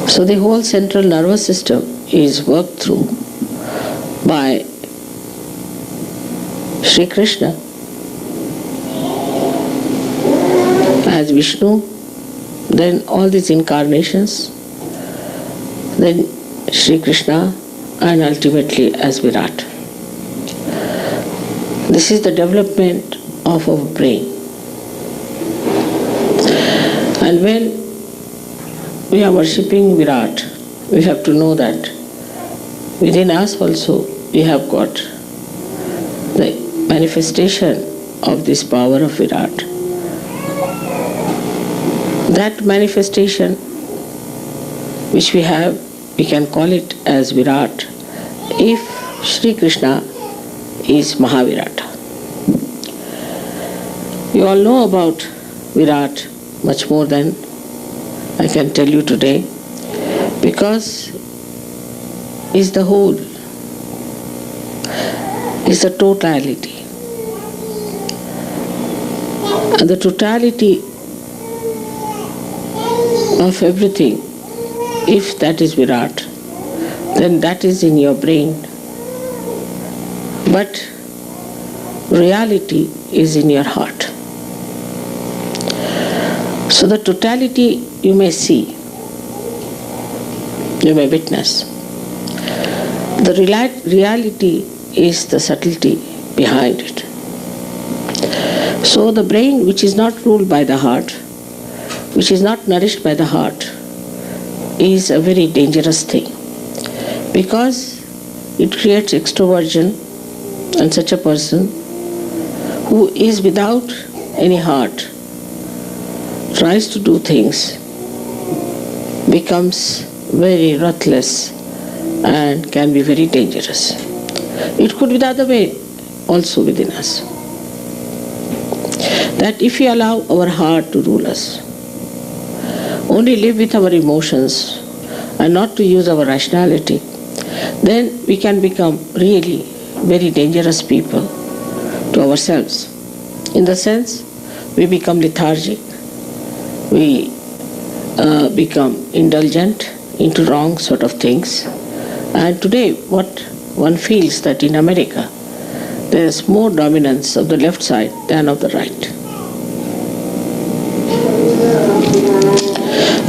So the whole central nervous system is worked through by Sri Krishna as Vishnu, then all these incarnations, then Sri Krishna, and ultimately as Virat. This is the development of our brain. And when we are worshipping Virat, we have to know that within us also we have got the manifestation of this power of Virat. That manifestation which we have, we can call it as Virat if Sri Krishna is Mahavirata. You all know about Virat much more than I can tell you today, because is the whole, is the totality. And the totality of everything, if that is Virat, then that is in your brain. but reality is in your heart. So the totality you may see, you may witness. The reality is the subtlety behind it. So the brain, which is not ruled by the heart, which is not nourished by the heart, is a very dangerous thing, because it creates extroversion, and such a person who is without any heart tries to do things, becomes very ruthless and can be very dangerous. It could be the other way also within us. That if we allow our heart to rule us, only live with our emotions and not to use our rationality, then we can become really very dangerous people to ourselves. In the sense, we become lethargic, we become indulgent into wrong sort of things. And today what one feels that in America there is more dominance of the left side than of the right.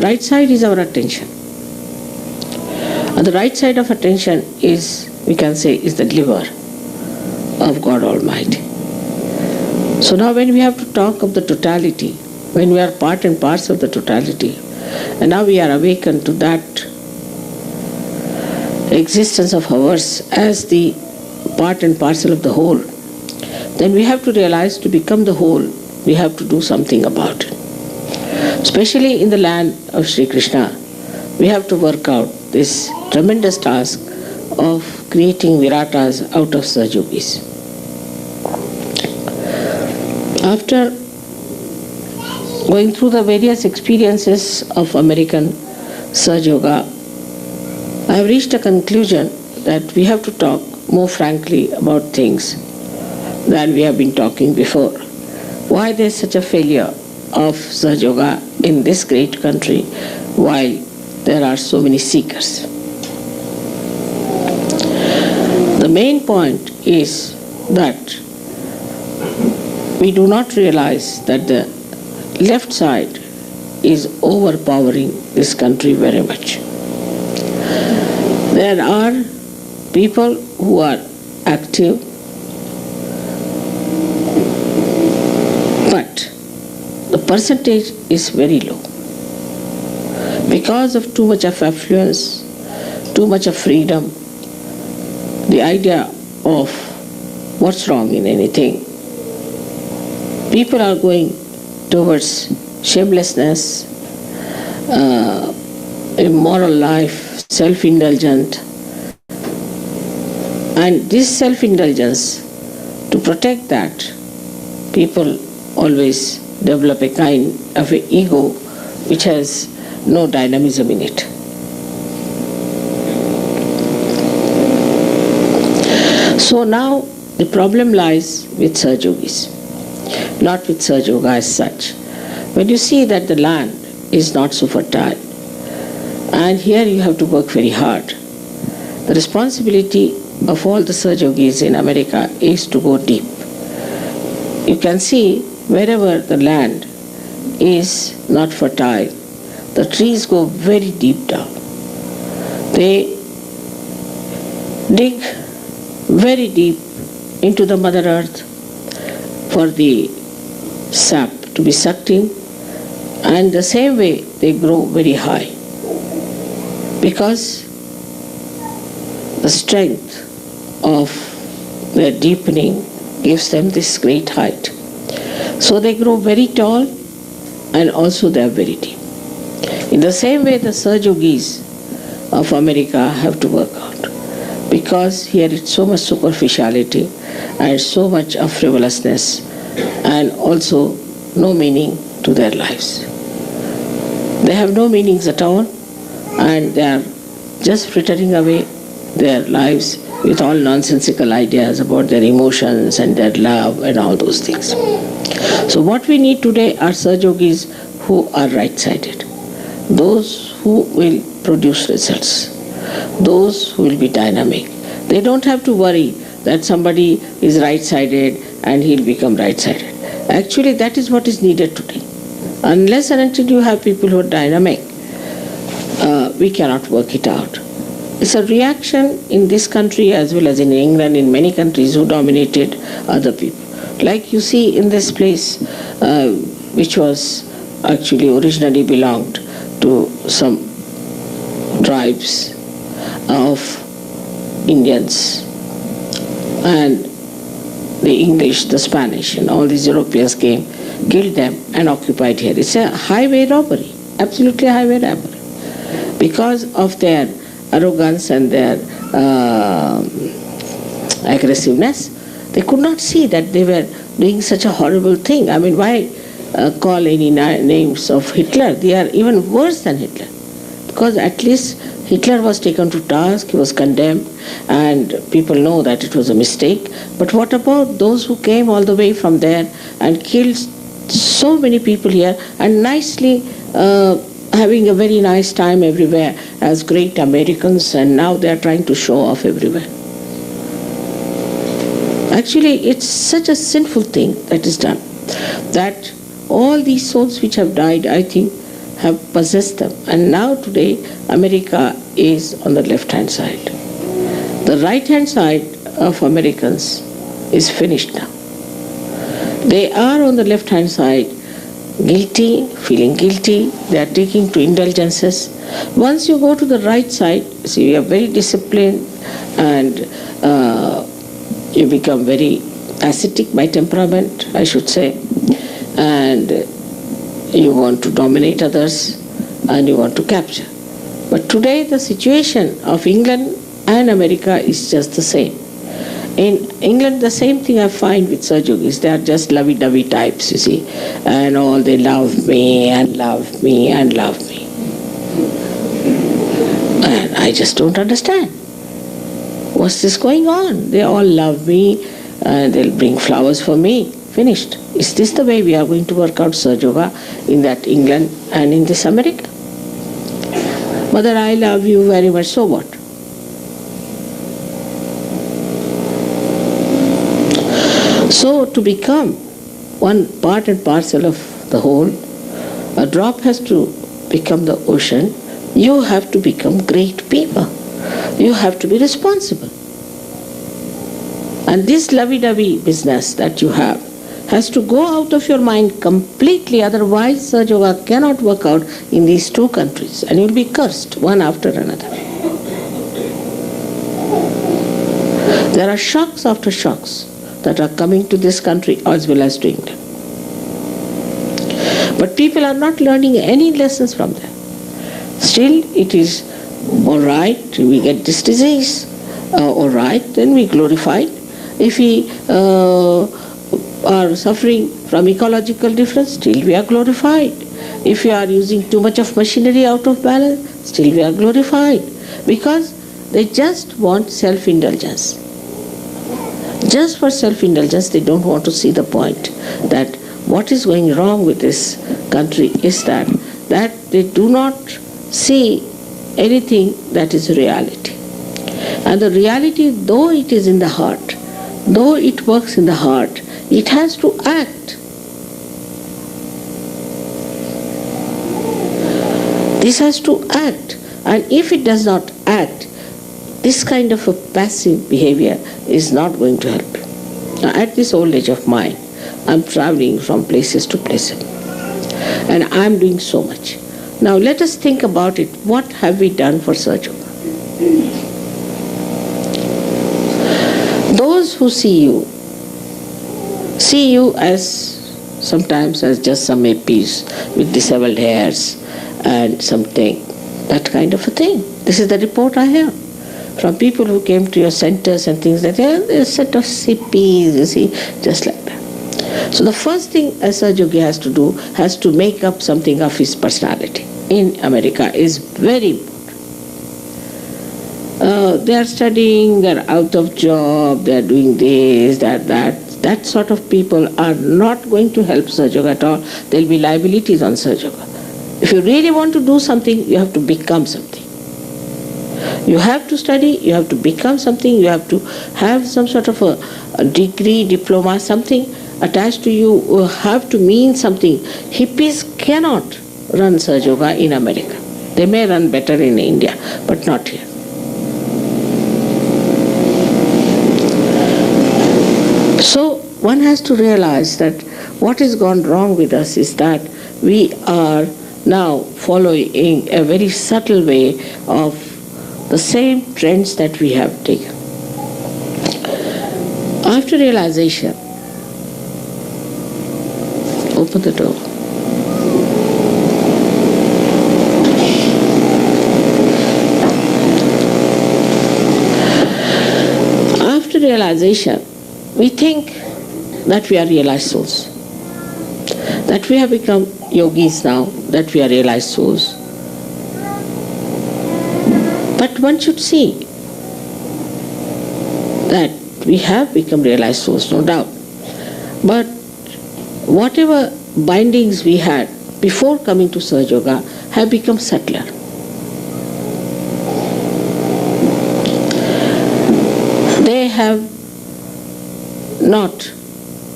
Right side is our attention. And the right side of attention is, we can say, is the liver of God Almighty. So now when we have to talk of the totality, when we are part and parcel of the totality, and now we are awakened to that existence of ours as the part and parcel of the whole, then we have to realize to become the whole, we have to do something about it. Especially in the land of Sri Krishna, we have to work out this tremendous task of creating Viratas out of Sahajyogis. After going through the various experiences of American Sahaja, I have reached a conclusion that we have to talk more frankly about things than we have been talking before. Why there is such a failure of Sahaja in this great country while there are so many seekers? The main point is that we do not realize that the left side is overpowering this country very much. There are people who are active, but the percentage is very low. Because of too much of affluence, too much of freedom, the idea of what's wrong in anything, people are going towards shamelessness, immoral life, self-indulgent. And this self-indulgence, to protect that, people always develop a kind of an ego which has no dynamism in it. So now the problem lies with Sahajyogis, not with Sahaja as such. When you see that the land is not so fertile, and here you have to work very hard, the responsibility of all the Sahajogis in America is to go deep. You can see wherever the land is not fertile, the trees go very deep down. They dig very deep into the Mother Earth for the sap to be sucked in, and the same way they grow very high, because the strength of their deepening gives them this great height. So they grow very tall and also they are very deep. In the same way the Sahajogis of America have to work out, because here it's so much superficiality and so much of frivolousness and also no meaning to their lives. They have no meanings at all, and they are just frittering away their lives with all nonsensical ideas about their emotions and their love and all those things. So what we need today are Sahajogis who are right-sided, those who will produce results, those who will be dynamic. They don't have to worry that somebody is right-sided and he'll become right-sided. Actually, that is what is needed today. Unless and until you have people who are dynamic, we cannot work it out. It's a reaction in this country as well as in England, in many countries who dominated other people. Like you see in this place, which was actually originally belonged to some tribes of Indians, and the English, the Spanish, and all these Europeans came, killed them and occupied here. It's a highway robbery, absolutely a highway robbery. Because of their arrogance and their aggressiveness, they could not see that they were doing such a horrible thing. I mean, why call any names of Hitler? They are even worse than Hitler. Because at least Hitler was taken to task, he was condemned, and people know that it was a mistake. But what about those who came all the way from there and killed so many people here and nicely having a very nice time everywhere as great Americans, and now they are trying to show off everywhere? Actually, it's such a sinful thing that is done, that all these souls which have died, I think, have possessed them. And now today, America is on the left-hand side. The right-hand side of Americans is finished now. They are on the left-hand side, guilty, feeling guilty, they are taking to indulgences. Once you go to the right side, see, you are very disciplined and you become very ascetic by temperament, I should say, and you want to dominate others and you want to capture. But today the situation of England and America is just the same. In England, the same thing I find with Sahaja-yogis. They are just lovey-dovey types, you see, and all they love me and love me and love me. And I just don't understand. What's this going on? They all love me and they'll bring flowers for me. Finished. Is this the way we are going to work out Sahaja-yoga in that England and in this America? Mother, I love you very much, so what? So to become one part and parcel of the whole, a drop has to become the ocean. You have to become great people. You have to be responsible. And this lovey-dovey business that you have has to go out of your mind completely, otherwise Sahaja-yoga cannot work out in these two countries and you will be cursed one after another. There are shocks after shocks that are coming to this country as well as to England. But people are not learning any lessons from them. Still, it is all right, we get this disease, all right, then we glorify it. If we are suffering from ecological difference, still we are glorified. If we are using too much of machinery out of balance, still we are glorified. Because they just want self-indulgence. Just for self-indulgence, they don't want to see the point that what is going wrong with this country is that they do not see anything that is reality. And the reality, though it is in the heart, though it works in the heart, it has to act. This has to act. And if it does not act, this kind of a passive behavior is not going to help. Now, at this old age of mine, I'm traveling from places to places. And I'm doing so much. Now let us think about it. What have we done for Sahaja-yoga? Those who see you as sometimes as just some APs with disheveled hairs and something, that kind of a thing. This is the report I have from people who came to your centers and things like that. They're a set of CPs, you see, just like that. So the first thing a Sahaja-yogi has to do, has to make up something of his personality. In America is very important. They are studying, they are out of job, they are doing this, that. That sort of people are not going to help Sahaja-yoga at all. There will be liabilities on Sahaja-yoga. If you really want to do something, you have to become something. You have to study, you have to become something, you have to have some sort of a degree, diploma, something attached to you, have to mean something. Hippies cannot run Sahaja Yoga in America. They may run better in India, but not here. So one has to realize that what has gone wrong with us is that we are now following a very subtle way of the same trends that we have taken. After realization, open the door. After realization, we think that we are realized souls, that we have become yogis now, that we are realized souls. But one should see that we have become realized souls, no doubt. But whatever bindings we had before coming to Sahaja Yoga have become subtler. They have not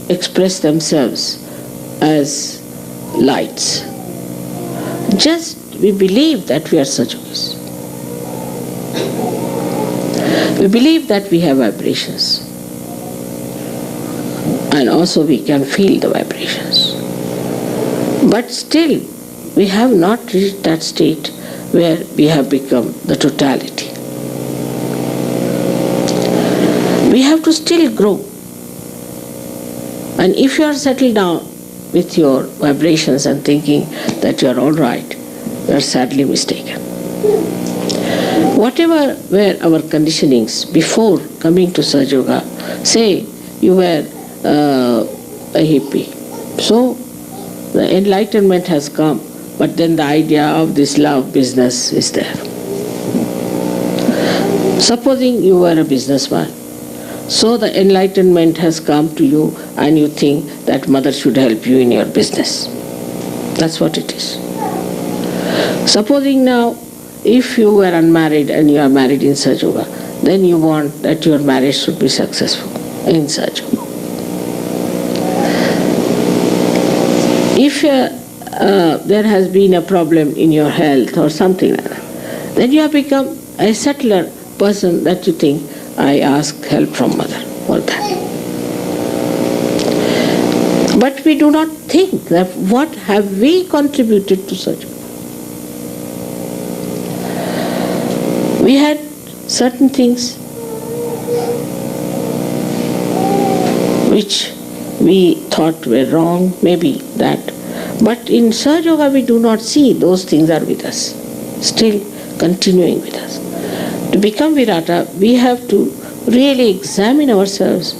expressed themselves as lights. Just we believe that we are Sahajas. We believe that we have vibrations. And also we can feel the vibrations. But still, we have not reached that state where we have become the totality. We have to still grow. And if you are settled down with your vibrations and thinking that you are all right, you are sadly mistaken. Whatever were our conditionings before coming to Sahaja Yoga, say you were a hippie. So the enlightenment has come, but then the idea of this love business is there. Supposing you were a businessman, so the enlightenment has come to you and you think that mother should help you in your business. That's what it is. Supposing now, if you were unmarried and you are married in Sahaja Yoga, then you want that your marriage should be successful in Sahaja Yoga. If there has been a problem in your health or something like that, then you have become a subtler person that you think, I ask help from mother for that. But we do not think that what have we contributed to Sahaja Yoga. We had certain things which we thought were wrong, maybe that. But in Sahaja Yoga we do not see those things are with us, still continuing with us. To become Virata, we have to really examine ourselves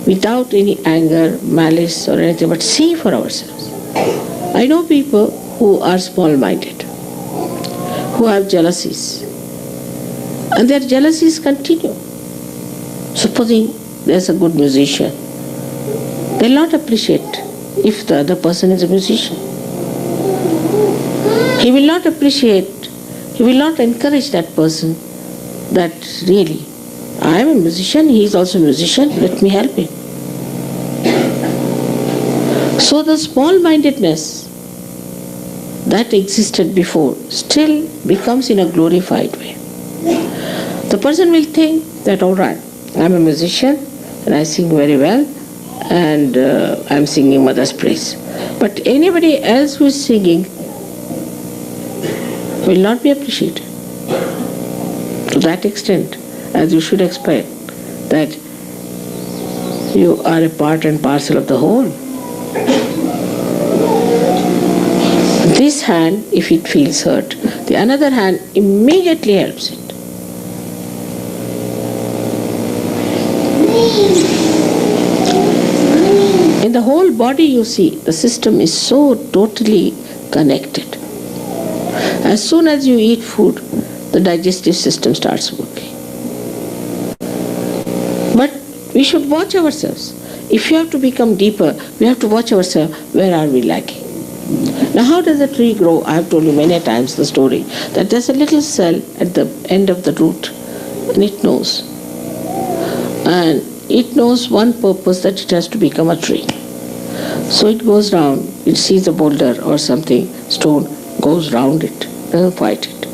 without any anger, malice or anything, but see for ourselves. I know people who are small-minded, who have jealousies, and their jealousies continue. Supposing there's a good musician, they'll not appreciate if the other person is a musician. He will not appreciate, he will not encourage that person that really, I am a musician, he is also a musician, let me help him. So the small-mindedness that existed before still becomes in a glorified way. The person will think that, all right, I am a musician and I sing very well and I am singing mother's praise. But anybody else who is singing will not be appreciated. To that extent, as you should expect, that you are a part and parcel of the whole. This hand, if it feels hurt, the another hand immediately helps it. In the whole body you see, the system is so totally connected. As soon as you eat food, the digestive system starts working. But we should watch ourselves. If you have to become deeper, we have to watch ourselves, where are we lacking? Now how does a tree grow? I have told you many times the story that there's a little cell at the end of the root and it knows. And it knows one purpose, that it has to become a tree. So it goes round, it sees a boulder or something, stone, goes round it, doesn't fight it.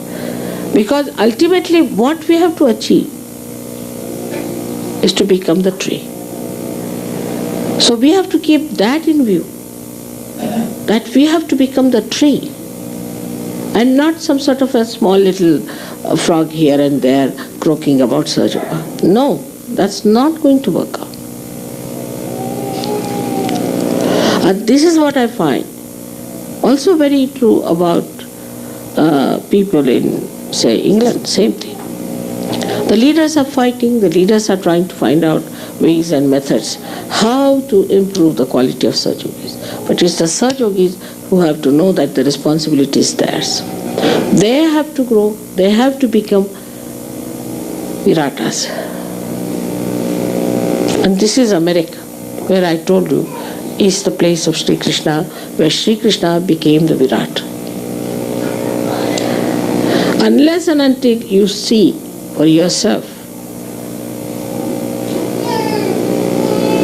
Because ultimately what we have to achieve is to become the tree. So we have to keep that in view, that we have to become the tree and not some sort of a small little frog here and there croaking about Sahaja. No, that's not going to work out. And this is what I find also very true about people in, say, England, same thing. The leaders are fighting, the leaders are trying to find out ways and methods how to improve the quality of Sahajogis. But it's the Sahajogis who have to know that the responsibility is theirs. They have to grow, they have to become Viratas. And this is America, where I told you is the place of Sri Krishna, where Sri Krishna became the Virat. Unless and until you see for yourself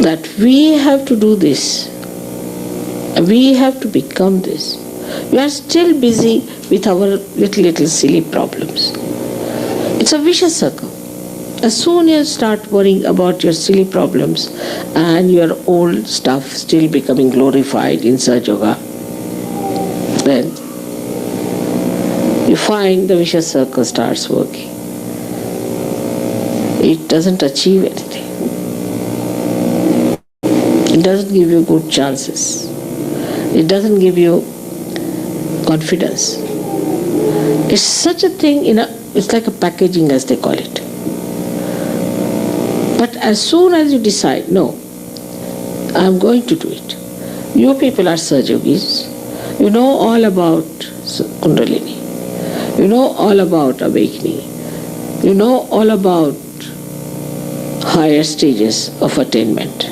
that we have to do this, we have to become this. We are still busy with our little silly problems. It's a vicious circle. As soon as you start worrying about your silly problems and your old stuff still becoming glorified in Sahaja, then you find the vicious circle starts working. It doesn't achieve anything. It doesn't give you good chances. It doesn't give you confidence. It's such a thing, it's like a packaging, as they call it. But as soon as you decide, no, I'm going to do it. You people are Sahajogis. You know all about Kundalini. You know all about awakening. You know all about higher stages of attainment.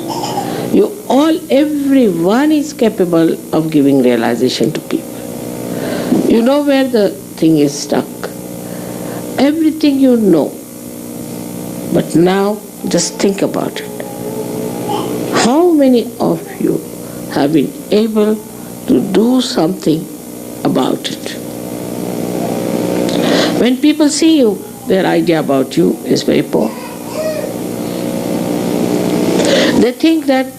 Everyone is capable of giving realization to people. You know where the thing is stuck. Everything you know. But now, just think about it. How many of you have been able to do something about it? When people see you, their idea about you is very poor. They think that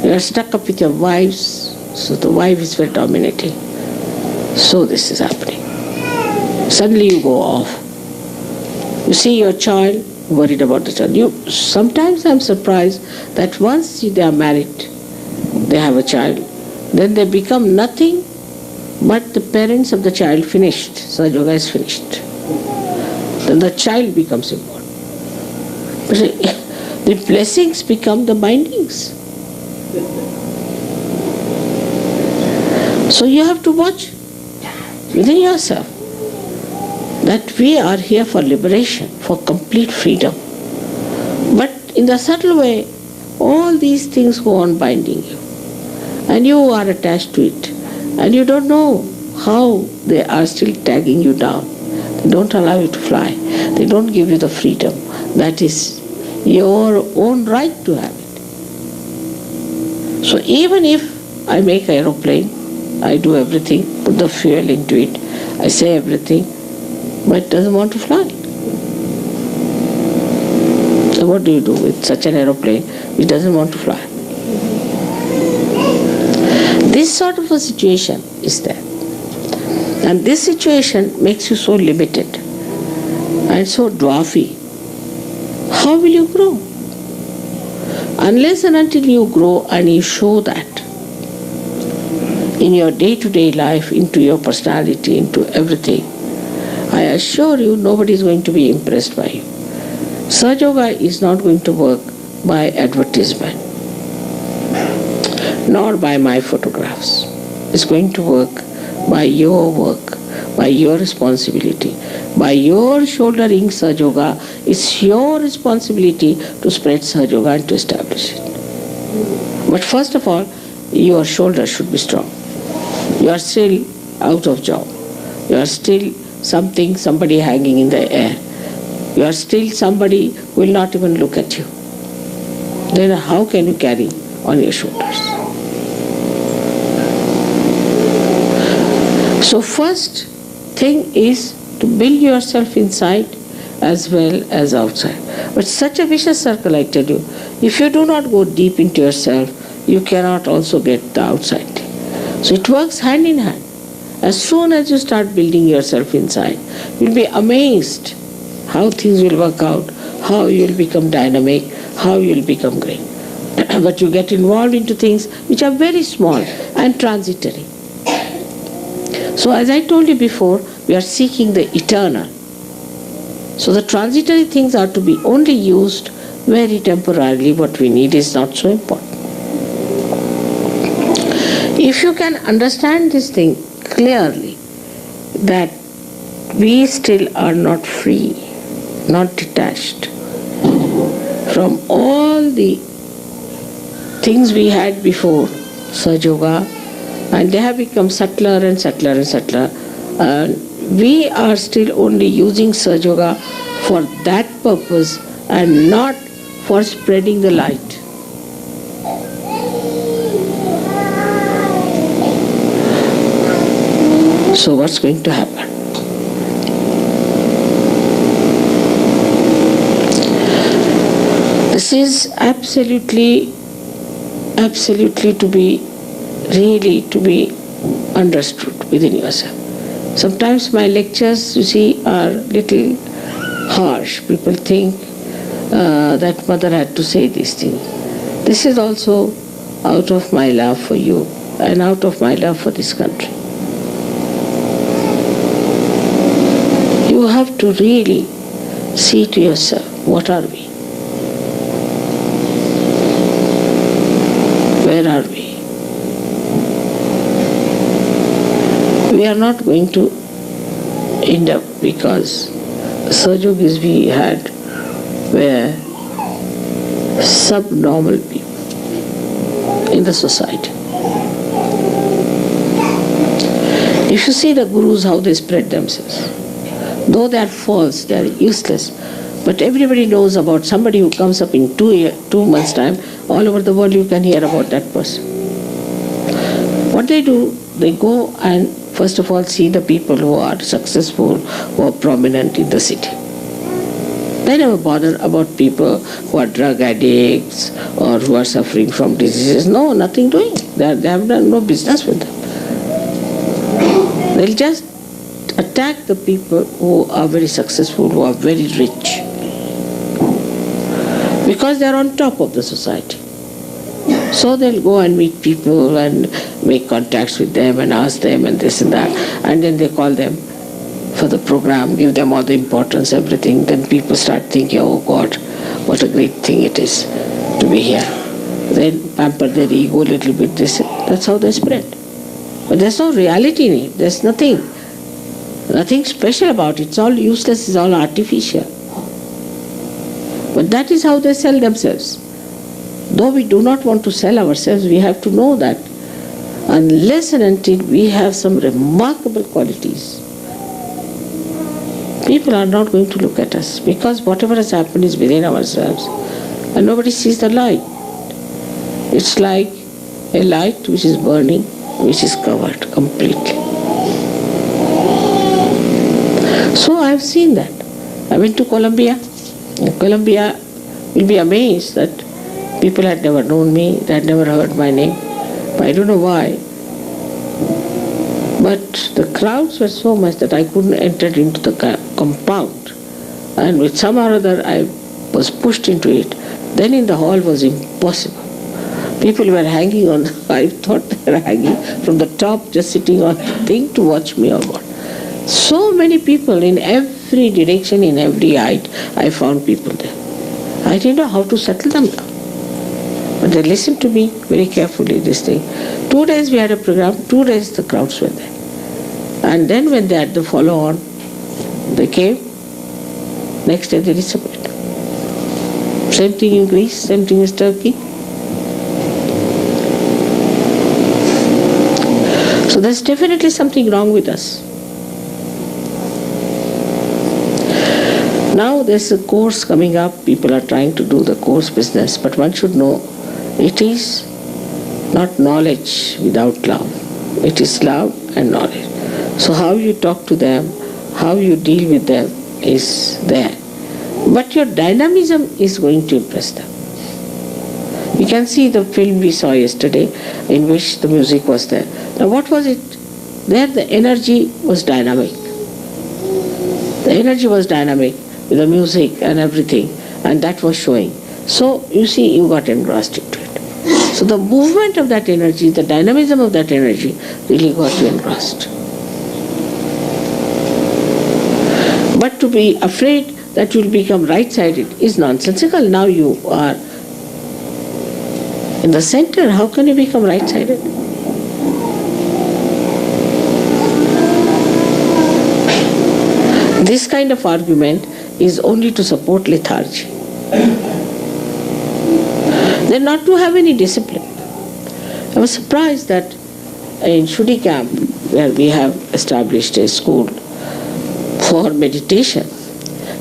you are stuck up with your wives, so the wife is very dominating. So this is happening. Suddenly you go off. You see your child, worried about the child. Sometimes I'm surprised that once they are married, they have a child, then they become nothing but the parents of the child finished. Sahaja is finished. Then the child becomes important. The blessings become the bindings. So you have to watch within yourself that we are here for liberation, for complete freedom. But in the subtle way, all these things go on binding you. And you are attached to it. And you don't know how they are still tagging you down. They don't allow you to fly. They don't give you the freedom. That is your own right to have it. So even if I make an aeroplane, I do everything, put the fuel into it, I say everything, but it doesn't want to fly. So what do you do with such an aeroplane which doesn't want to fly? This sort of a situation is there. And this situation makes you so limited and so dwarfy. How will you grow? Unless and until you grow and you show that in your day-to-day life, into your personality, into everything, I assure you nobody is going to be impressed by you. Sahaja is not going to work by advertisement, nor by my photographs. It's going to work by your work, by your responsibility, by your shouldering Sahaja. It's your responsibility to spread Sahaja and to establish it. But first of all, your shoulder should be strong. You are still out of job. You are still somebody hanging in the air. You are still somebody who will not even look at you. Then how can you carry on your shoulders? So first thing is to build yourself inside as well as outside. But such a vicious circle, I tell you, if you do not go deep into yourself, you cannot also get the outside thing. So it works hand in hand. As soon as you start building yourself inside, you'll be amazed how things will work out, how you'll become dynamic, how you'll become great. But you get involved into things which are very small and transitory. So as I told you before, we are seeking the eternal. So the transitory things are to be only used very temporarily. What we need is not so important. If you can understand this thing clearly, that we still are not free, not detached from all the things we had before Sahaja, and they have become subtler and subtler and subtler. We are still only using Sahaja for that purpose and not for spreading the light. So what's going to happen? This is absolutely to be understood within yourself. Sometimes my lectures, you see, are little harsh. People think that mother had to say these things. This is also out of my love for you and out of my love for this country. You have to really see to yourself, what are we? Where are we? We are not going to end up, because Sahajogis we had were subnormal people in the society. If you see the gurus, how they spread themselves, though they are false, they are useless, but everybody knows about somebody who comes up in 2 months' time. All over the world you can hear about that person. What they do, they go and first of all see the people who are successful, who are prominent in the city. They never bother about people who are drug addicts or who are suffering from diseases. No, nothing doing. They have done no business with them. They'll just attack the people who are very successful, who are very rich, because they are on top of the society. So they'll go and meet people and make contacts with them and ask them and this and that, and then they call them for the program, give them all the importance, everything. Then people start thinking, oh God, what a great thing it is to be here. Then pamper their ego a little bit. That's how they spread. But there's no reality in it. There's nothing special about it. It's all useless, it's all artificial. But that is how they sell themselves. Though we do not want to sell ourselves, we have to know that unless and until we have some remarkable qualities, people are not going to look at us, because whatever has happened is within ourselves and nobody sees the light. It's like a light which is burning, which is covered completely. So I have seen that. I went to Colombia. In Colombia, you'll be amazed that people had never known me, they had never heard my name. I don't know why. But the crowds were so much that I couldn't enter into the compound. And with some or other I was pushed into it. Then in the hall was impossible. People were hanging on, I thought they were hanging from the top, just sitting on the thing to watch me or what. So many people in every direction, in every height, I found people there. I didn't know how to settle them down. But they listened to me very carefully, this thing. 2 days we had a program, 2 days the crowds were there. And then when they had the follow-on, they came, next day they disappeared. Same thing in Greece, same thing in Turkey. So there's definitely something wrong with us. Now there's a course coming up, people are trying to do the course business, but one should know it is not knowledge without love. It is love and knowledge. So how you talk to them, how you deal with them is there. But your dynamism is going to impress them. You can see the film we saw yesterday in which the music was there. Now what was it? There the energy was dynamic. The energy was dynamic with the music and everything, and that was showing. So you see, you got engrossed into it. So the movement of that energy, the dynamism of that energy really got you engrossed. But to be afraid that you'll become right-sided is nonsensical. Now you are in the center. How can you become right-sided? This kind of argument is only to support lethargy. They're not to have any discipline. I was surprised that in Shudi camp, where we have established a school for meditation,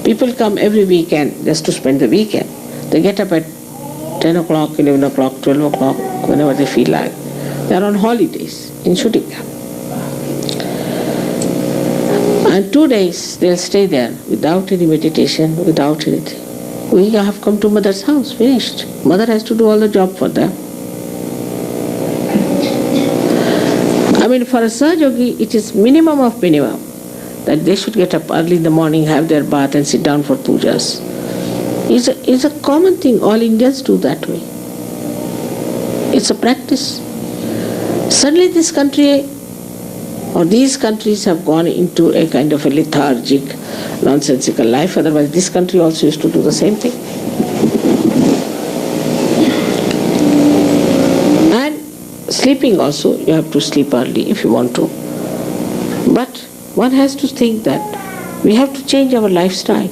people come every weekend just to spend the weekend. They get up at 10 o'clock, 11 o'clock, 12 o'clock, whenever they feel like. They're on holidays in Shudi camp. And 2 days they'll stay there without any meditation, without anything. We have come to mother's house, finished. Mother has to do all the job for them. I mean, for a Sahaja it is minimum of minimum that they should get up early in the morning, have their bath and sit down for pujas. It's a common thing. All Indians do that way. It's a practice. Suddenly this country or these countries have gone into a kind of a lethargic, nonsensical life. Otherwise, this country also used to do the same thing. And sleeping also, you have to sleep early if you want to. But one has to think that we have to change our lifestyle.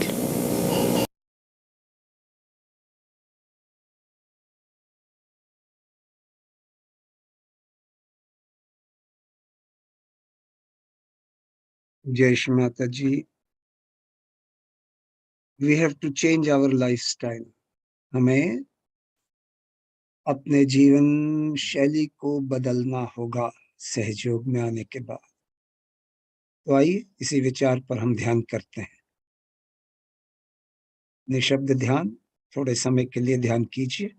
जय श्री माता जी. We have to change our lifestyle. हमें अपने जीवन शैली को बदलना होगा सहयोग में आने के बाद. तो आइए इसी विचार पर हम ध्यान करते हैं. निशब्द ध्यान, थोड़े समय के लिए ध्यान कीजिए.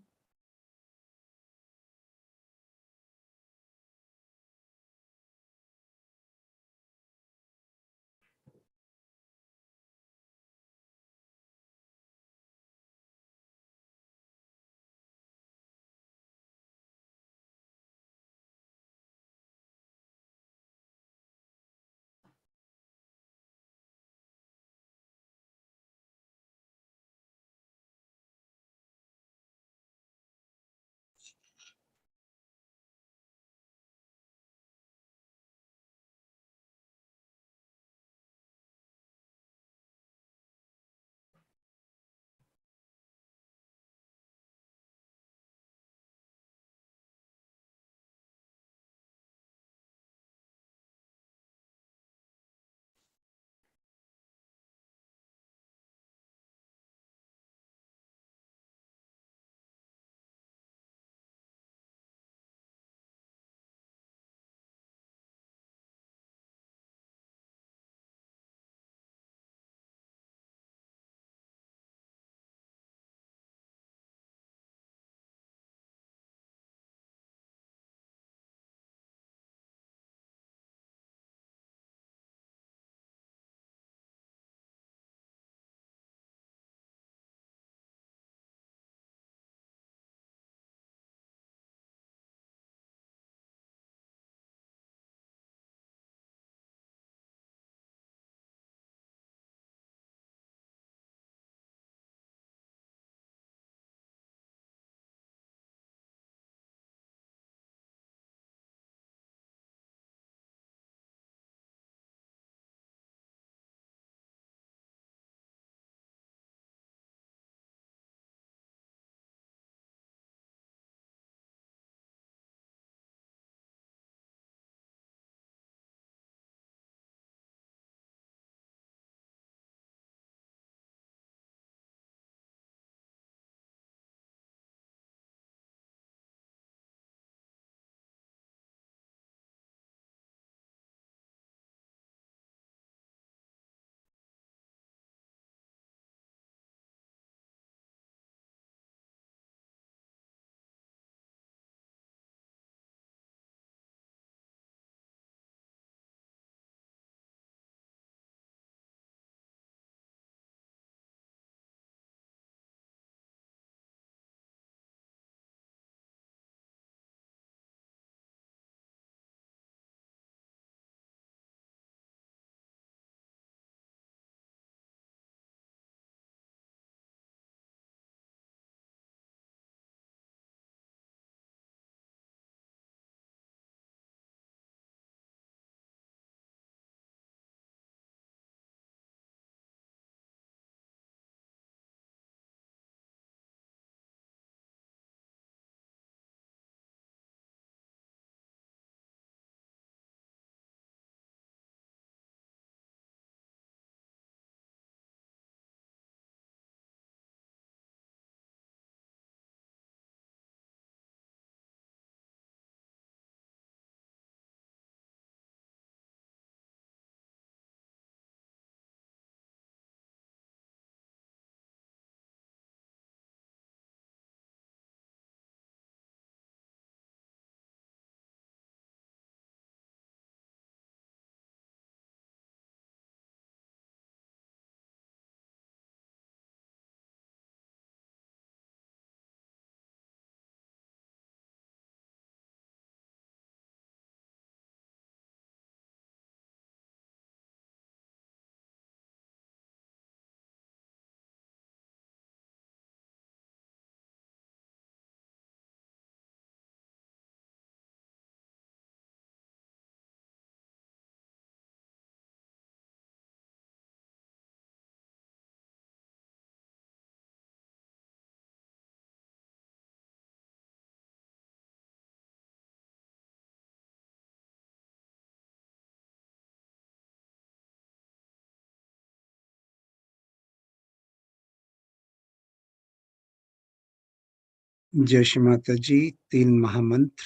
जय श्री माता जी। 3 महामंत्र।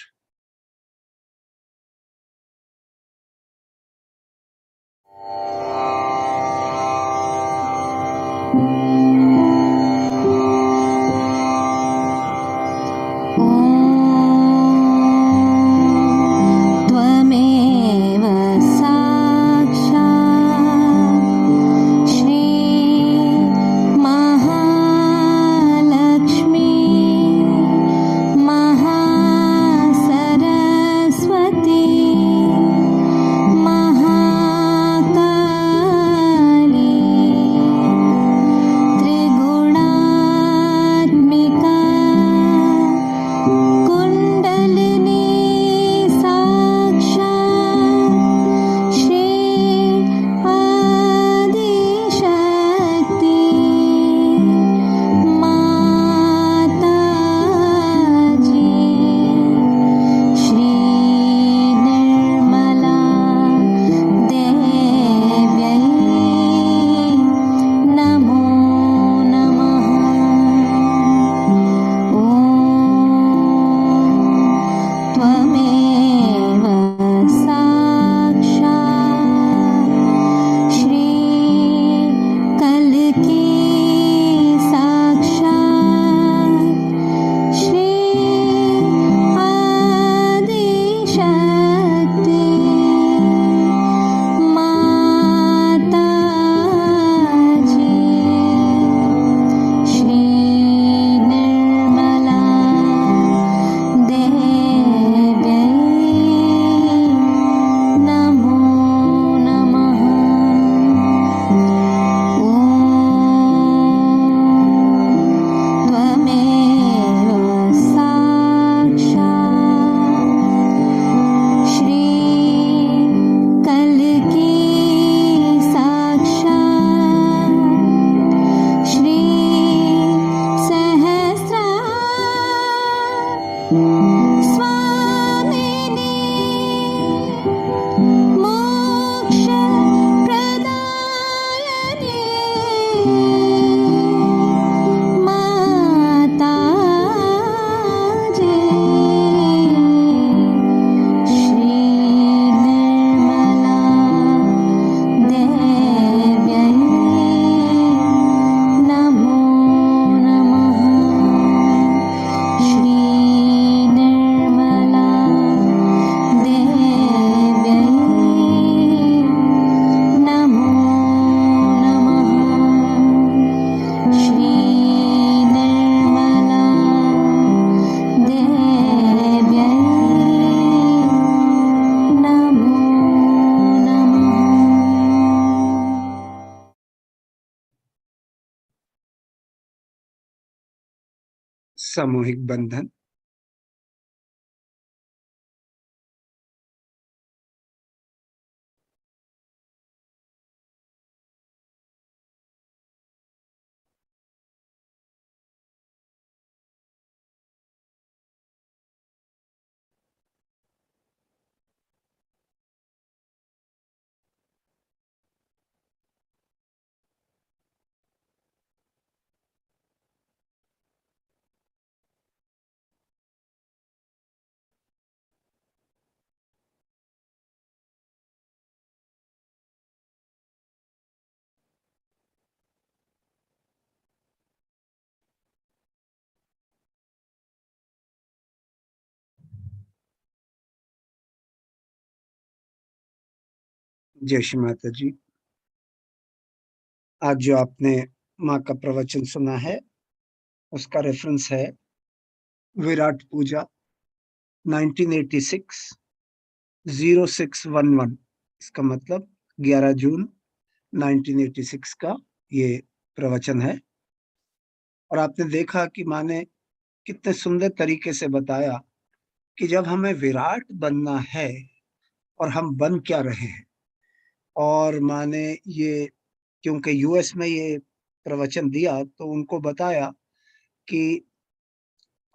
त्वमेव साक्षात् श्री महालक्ष्मी महासरस्वती महाकाली त्रिगुणात्मिका कुण्डलिनी साक्षात् श्री आदिशक्ति माताजी श्री निर्मला देव्यै नमो नमः। ॐ त्वमेव साक्षात् श्री कल्की साक्षात् श्री आदिशक्ति माताजी श्री निर्मला देव्यै नमो नमः। ॐ त्वमेव साक्षात् श्री कल्की साक्षात् श्री सहस्रा स्वामिनी मोक्षप्रदायिनी माताजी श्री निर्मला देव्यै नमो नमः। श्री निर्मला देव्यै नमो नमः। श्री निर्मला देव्यै नमो नमः। सामूहिक बंधन। जय श्री माता जी। आज जो आपने माँ का प्रवचन सुना है उसका रेफरेंस है विराट पूजा 1986 0611। इसका मतलब 11 जून 1986 का ये प्रवचन है। और आपने देखा कि माँ ने कितने सुंदर तरीके से बताया कि जब हमें विराट बनना है और हम बन क्या रहे हैं। और माँ ने ये, क्योंकि यूएस में ये प्रवचन दिया, तो उनको बताया कि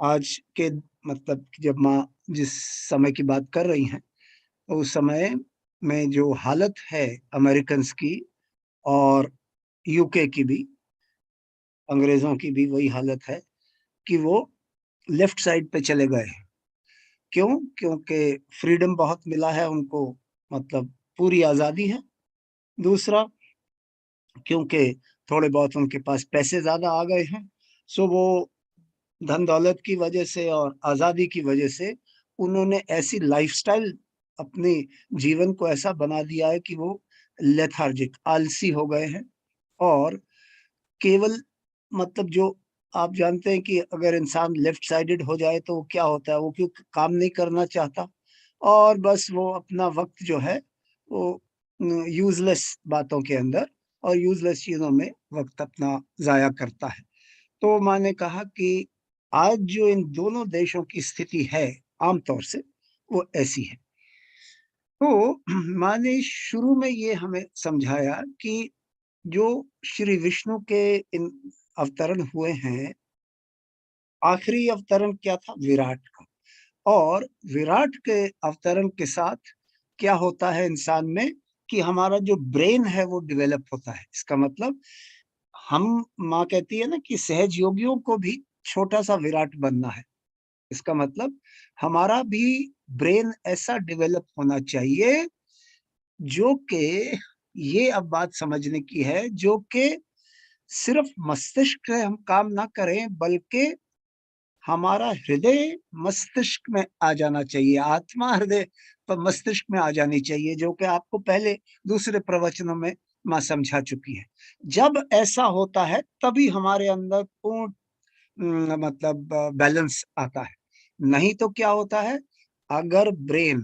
आज के मतलब जब माँ जिस समय की बात कर रही हैं, तो उस समय में जो हालत है अमेरिकन्स की और यूके की भी, अंग्रेजों की भी वही हालत है कि वो लेफ्ट साइड पे चले गए हैं। क्यों? क्योंकि फ्रीडम बहुत मिला है उनको, मतलब पूरी आज़ादी है। दूसरा, क्योंकि थोड़े बहुत उनके पास पैसे ज़्यादा आ गए हैं, सो वो धन दौलत की वजह से और आज़ादी की वजह से उन्होंने ऐसी लाइफ़स्टाइल अपने जीवन को ऐसा बना दिया है कि वो लेथार्जिक, आलसी हो गए हैं। और केवल, मतलब जो आप जानते हैं कि अगर इंसान लेफ्ट साइडेड हो जाए तो क्या होता है, वो क्यों काम नहीं करना चाहता और बस वो अपना वक़्त जो है वो यूज़लेस बातों के अंदर और यूज़लेस चीज़ों में वक़्त अपना ज़ाया करता है। तो मैंने कहा कि आज जो इन दोनों देशों की स्थिति है, आम तौर से वो ऐसी है। तो मैंने शुरू में ये हमें समझाया कि जो श्री विष्णु के इन अवतरण हुए हैं, आखिरी अवतरण क्या था? विराट का। और विराट के अवतरण के साथ क्या होता है इंसान में कि हमारा जो ब्रेन है वो डेवलप होता है। इसका मतलब हम, माँ कहती है ना कि सहज योगियों को भी छोटा-सा विराट बनना है। इसका मतलब हमारा भी ब्रेन ऐसा डेवलप होना चाहिए जो कि, ये अब बात समझने की है, जो कि सिर्फ मस्तिष्क से हम काम ना करें बल्कि हमारा हृदय मस्तिष्क में आ जाना चाहिए, आत्मा हृदय प मस्तिष्क में आ जानी चाहिए, जो कि आपको पहले दूसरे प्रवचनों में माँ समझा चुकी है। जब ऐसा होता है तभी हमारे अंदर पूर्ण मतलब बैलेंस आता है। नहीं तो क्या होता है, अगर ब्रेन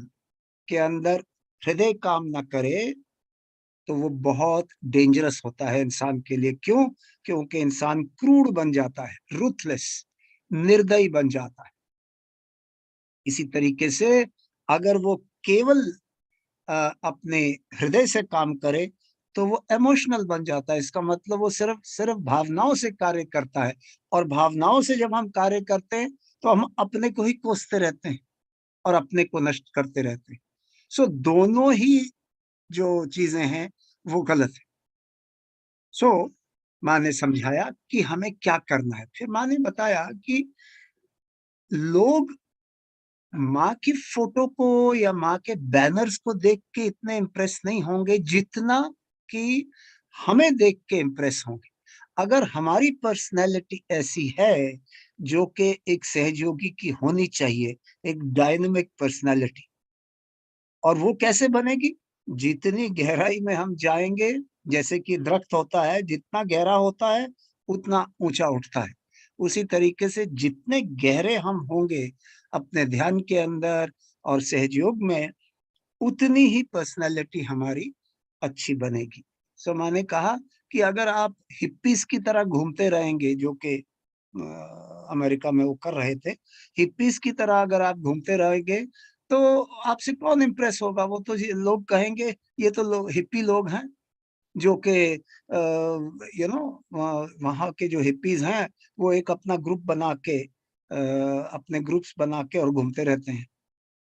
के अंदर हृदय काम ना करे तो वो बहुत डेंजरस होता है इंसान के लिए। क्यों? क्योंकि इंसान क्रूर बन जाता है, रूथलेस, निर्दयी बन जाता है। इसी तरीके से अगर वो केवल अपने हृदय से काम करे तो वो इमोशनल बन जाता है। इसका मतलब वो सिर्फ सिर्फ भावनाओं से कार्य करता है और भावनाओं से जब हम कार्य करते हैं तो हम अपने को ही कोसते रहते हैं और अपने को नष्ट करते रहते हैं। सो दोनों ही जो चीजें हैं वो गलत है। सो माँ ने समझाया कि हमें क्या करना है। फिर माँ ने बताया कि लोग माँ की फोटो को या माँ के बैनर्स को देख के इतने इम्प्रेस नहीं होंगे जितना कि हमें देख के इम्प्रेस होंगे। अगर हमारी पर्सनैलिटी ऐसी है जो कि एक सहयोगी की होनी चाहिए, एक डायनामिक पर्सनैलिटी, और वो कैसे बनेगी? जितनी गहराई में हम जाएँगे, जैसे कि दरख्त होता है, जितना गहरा होता है, उतना ऊँचा उठता है। उसी तरीके से जितने गहरे हम होंगे अपने ध्यान के अंदर और सहजयोग में, उतनी ही पर्सनैलिटी हमारी अच्छी बनेगी। सो मैंने कहा कि अगर आप हिप्पीज़ की तरह घूमते रहेंगे, जो कि अमेरिका में वो कर रहे थे, हिप्पीज़ की तरह अगर आप घूमते रहेंगे, तो आपसे कौन इम्प्रेस होगा? वो तो जी लोग कहेंगे, ये तो लोग हिप्पी लोग हैं, जो कि वहाँ के जो हिप्पीज़ हैं, वो एक अपना ग्रुप बना के अपने ग्रुप्स बना के और घूमते रहते हैं।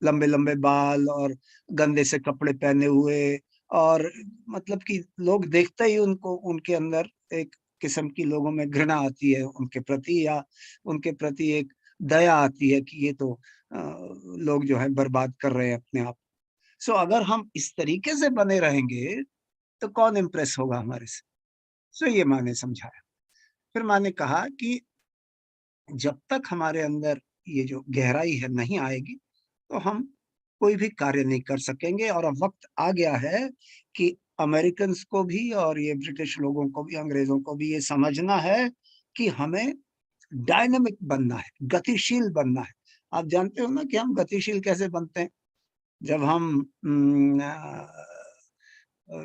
लंबे-लंबे बाल और गंदे से कपड़े पहने हुए, और मतलब कि लोग देखते ही उनको, उनके अंदर एक किस्म की लोगों में घृणा आती है उनके प्रति, या उनके प्रति एक दया आती है कि ये तो लोग जो है बर्बाद कर रहे हैं अपने आप। सो अगर हम इस तरीके से बने रहेंगे, तो कौन इम्प्रेस होगा हमारे से? सो ये माँ ने समझाया। फिर माँ ने कहा कि जब तक हमारे अंदर ये जो गहराई है नहीं आएगी, तो हम कोई भी कार्य नहीं कर सकेंगे। और अब वक़्त आ गया है कि अमेरिकन्स को भी और ये ब्रिटिश लोगों को भी, अंग्रेज़ों को भी ये समझना है कि हमें डायनामिक बनना है, गतिशील बनना है। आप जानते हो ना कि हम गतिशील कैसे बनते हैं? जब हम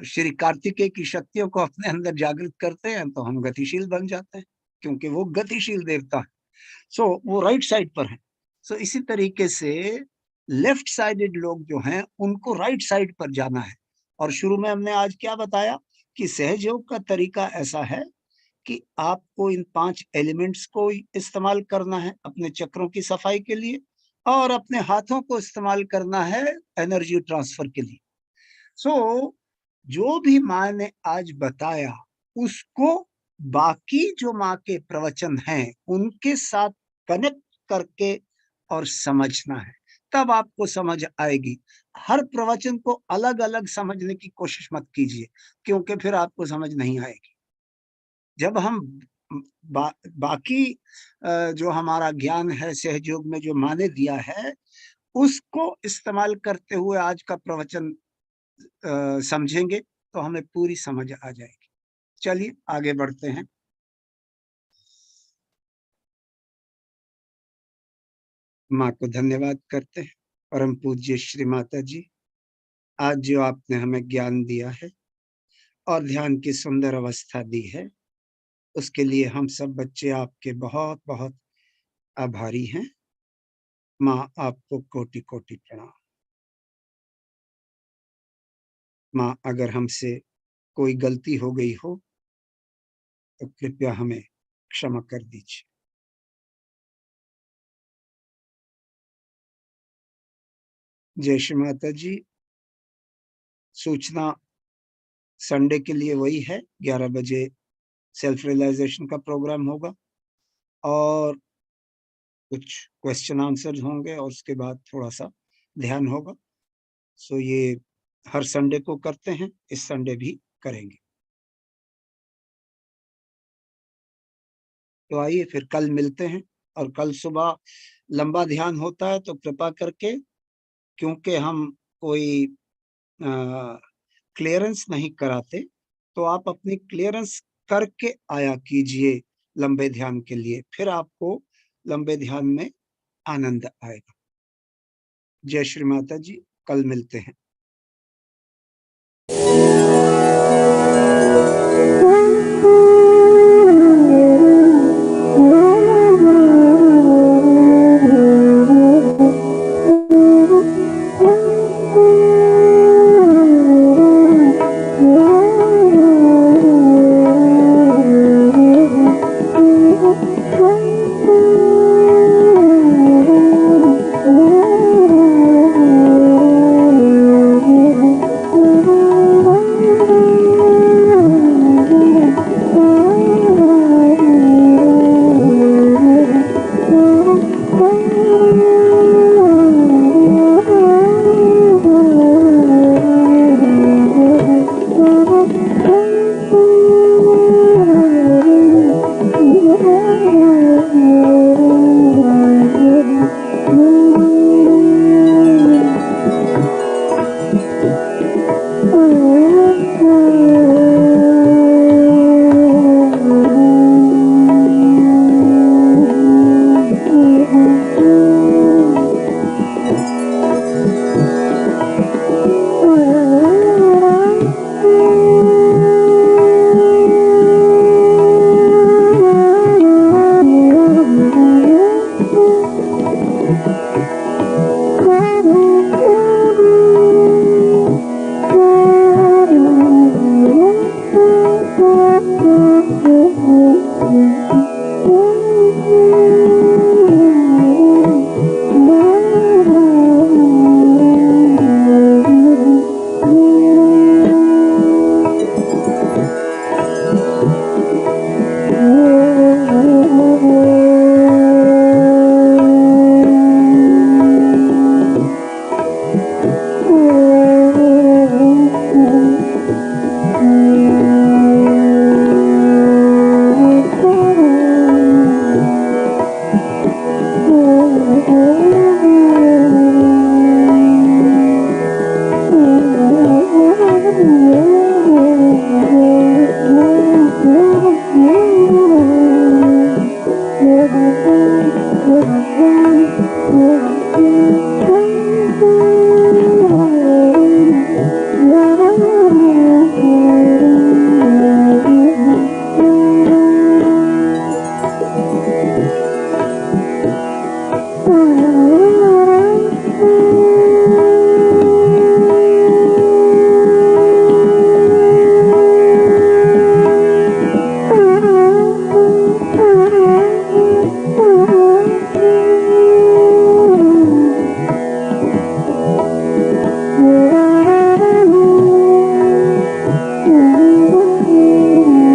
श्री कार्तिकेय की शक्तियों को अपने अंदर जागृत करते हैं, तो हम गतिशील बन जाते हैं, क्योंकि वो गतिशील देवता है। सो वो राइट साइड पर हैं। सो इसी तरीके से लेफ्ट साइडेड लोग जो हैं, उनको राइट साइड पर जाना है। और शुरू में हमने आज क्या बताया कि सहजयोग का तरीका ऐसा है कि आपको इन 5 एलिमेंट्स को इस्तेमाल करना है अपने चक्रों की सफाई के लिए, और अपने हाथों को इस्तेमाल करना है एनर्जी ट्रांसफर के लिए। सो जो भी माँ ने आज बताया, उसको बाकी जो माँ के प्रवचन हैं, उनके साथ कनेक्ट करके और समझना है, तब आपको समझ आएगी। हर प्रवचन को अलग अलग समझने की कोशिश मत कीजिए, क्योंकि फिर आपको समझ नहीं आएगी। जब हम बाकी जो हमारा ज्ञान है सहयोग में जो माने दिया है, उसको इस्तेमाल करते हुए आज का प्रवचन समझेंगे तो हमें पूरी समझ आ जाएगी। चलिए आगे बढ़ते हैं। माँ को धन्यवाद करते हैं। परम पूज्य श्री माता जी, आज जो आपने हमें ज्ञान दिया है और ध्यान की सुंदर अवस्था दी है, उसके लिए हम सब बच्चे आपके बहुत बहुत आभारी हैं। माँ आपको कोटि कोटि प्रणाम। माँ, अगर हमसे कोई गलती हो गई हो तो कृपया हमें क्षमा कर दीजिए। जय श्री माता जी। सूचना संडे के लिए वही है, 11 बजे सेल्फ रियलाइजेशन का प्रोग्राम होगा और कुछ क्वेश्चन आंसर होंगे और उसके बाद थोड़ा सा ध्यान होगा। सो ये हर संडे को करते हैं, इस संडे भी करेंगे। तो आइए फिर कल मिलते हैं। और कल सुबह लंबा ध्यान होता है, तो कृपा करके, क्योंकि हम कोई क्लियरेंस नहीं कराते, तो आप अपनी क्लियरेंस करके आया कीजिए लंबे ध्यान के लिए, फिर आपको लंबे ध्यान में आनंद आएगा। जय श्री माता जी, कल मिलते हैं।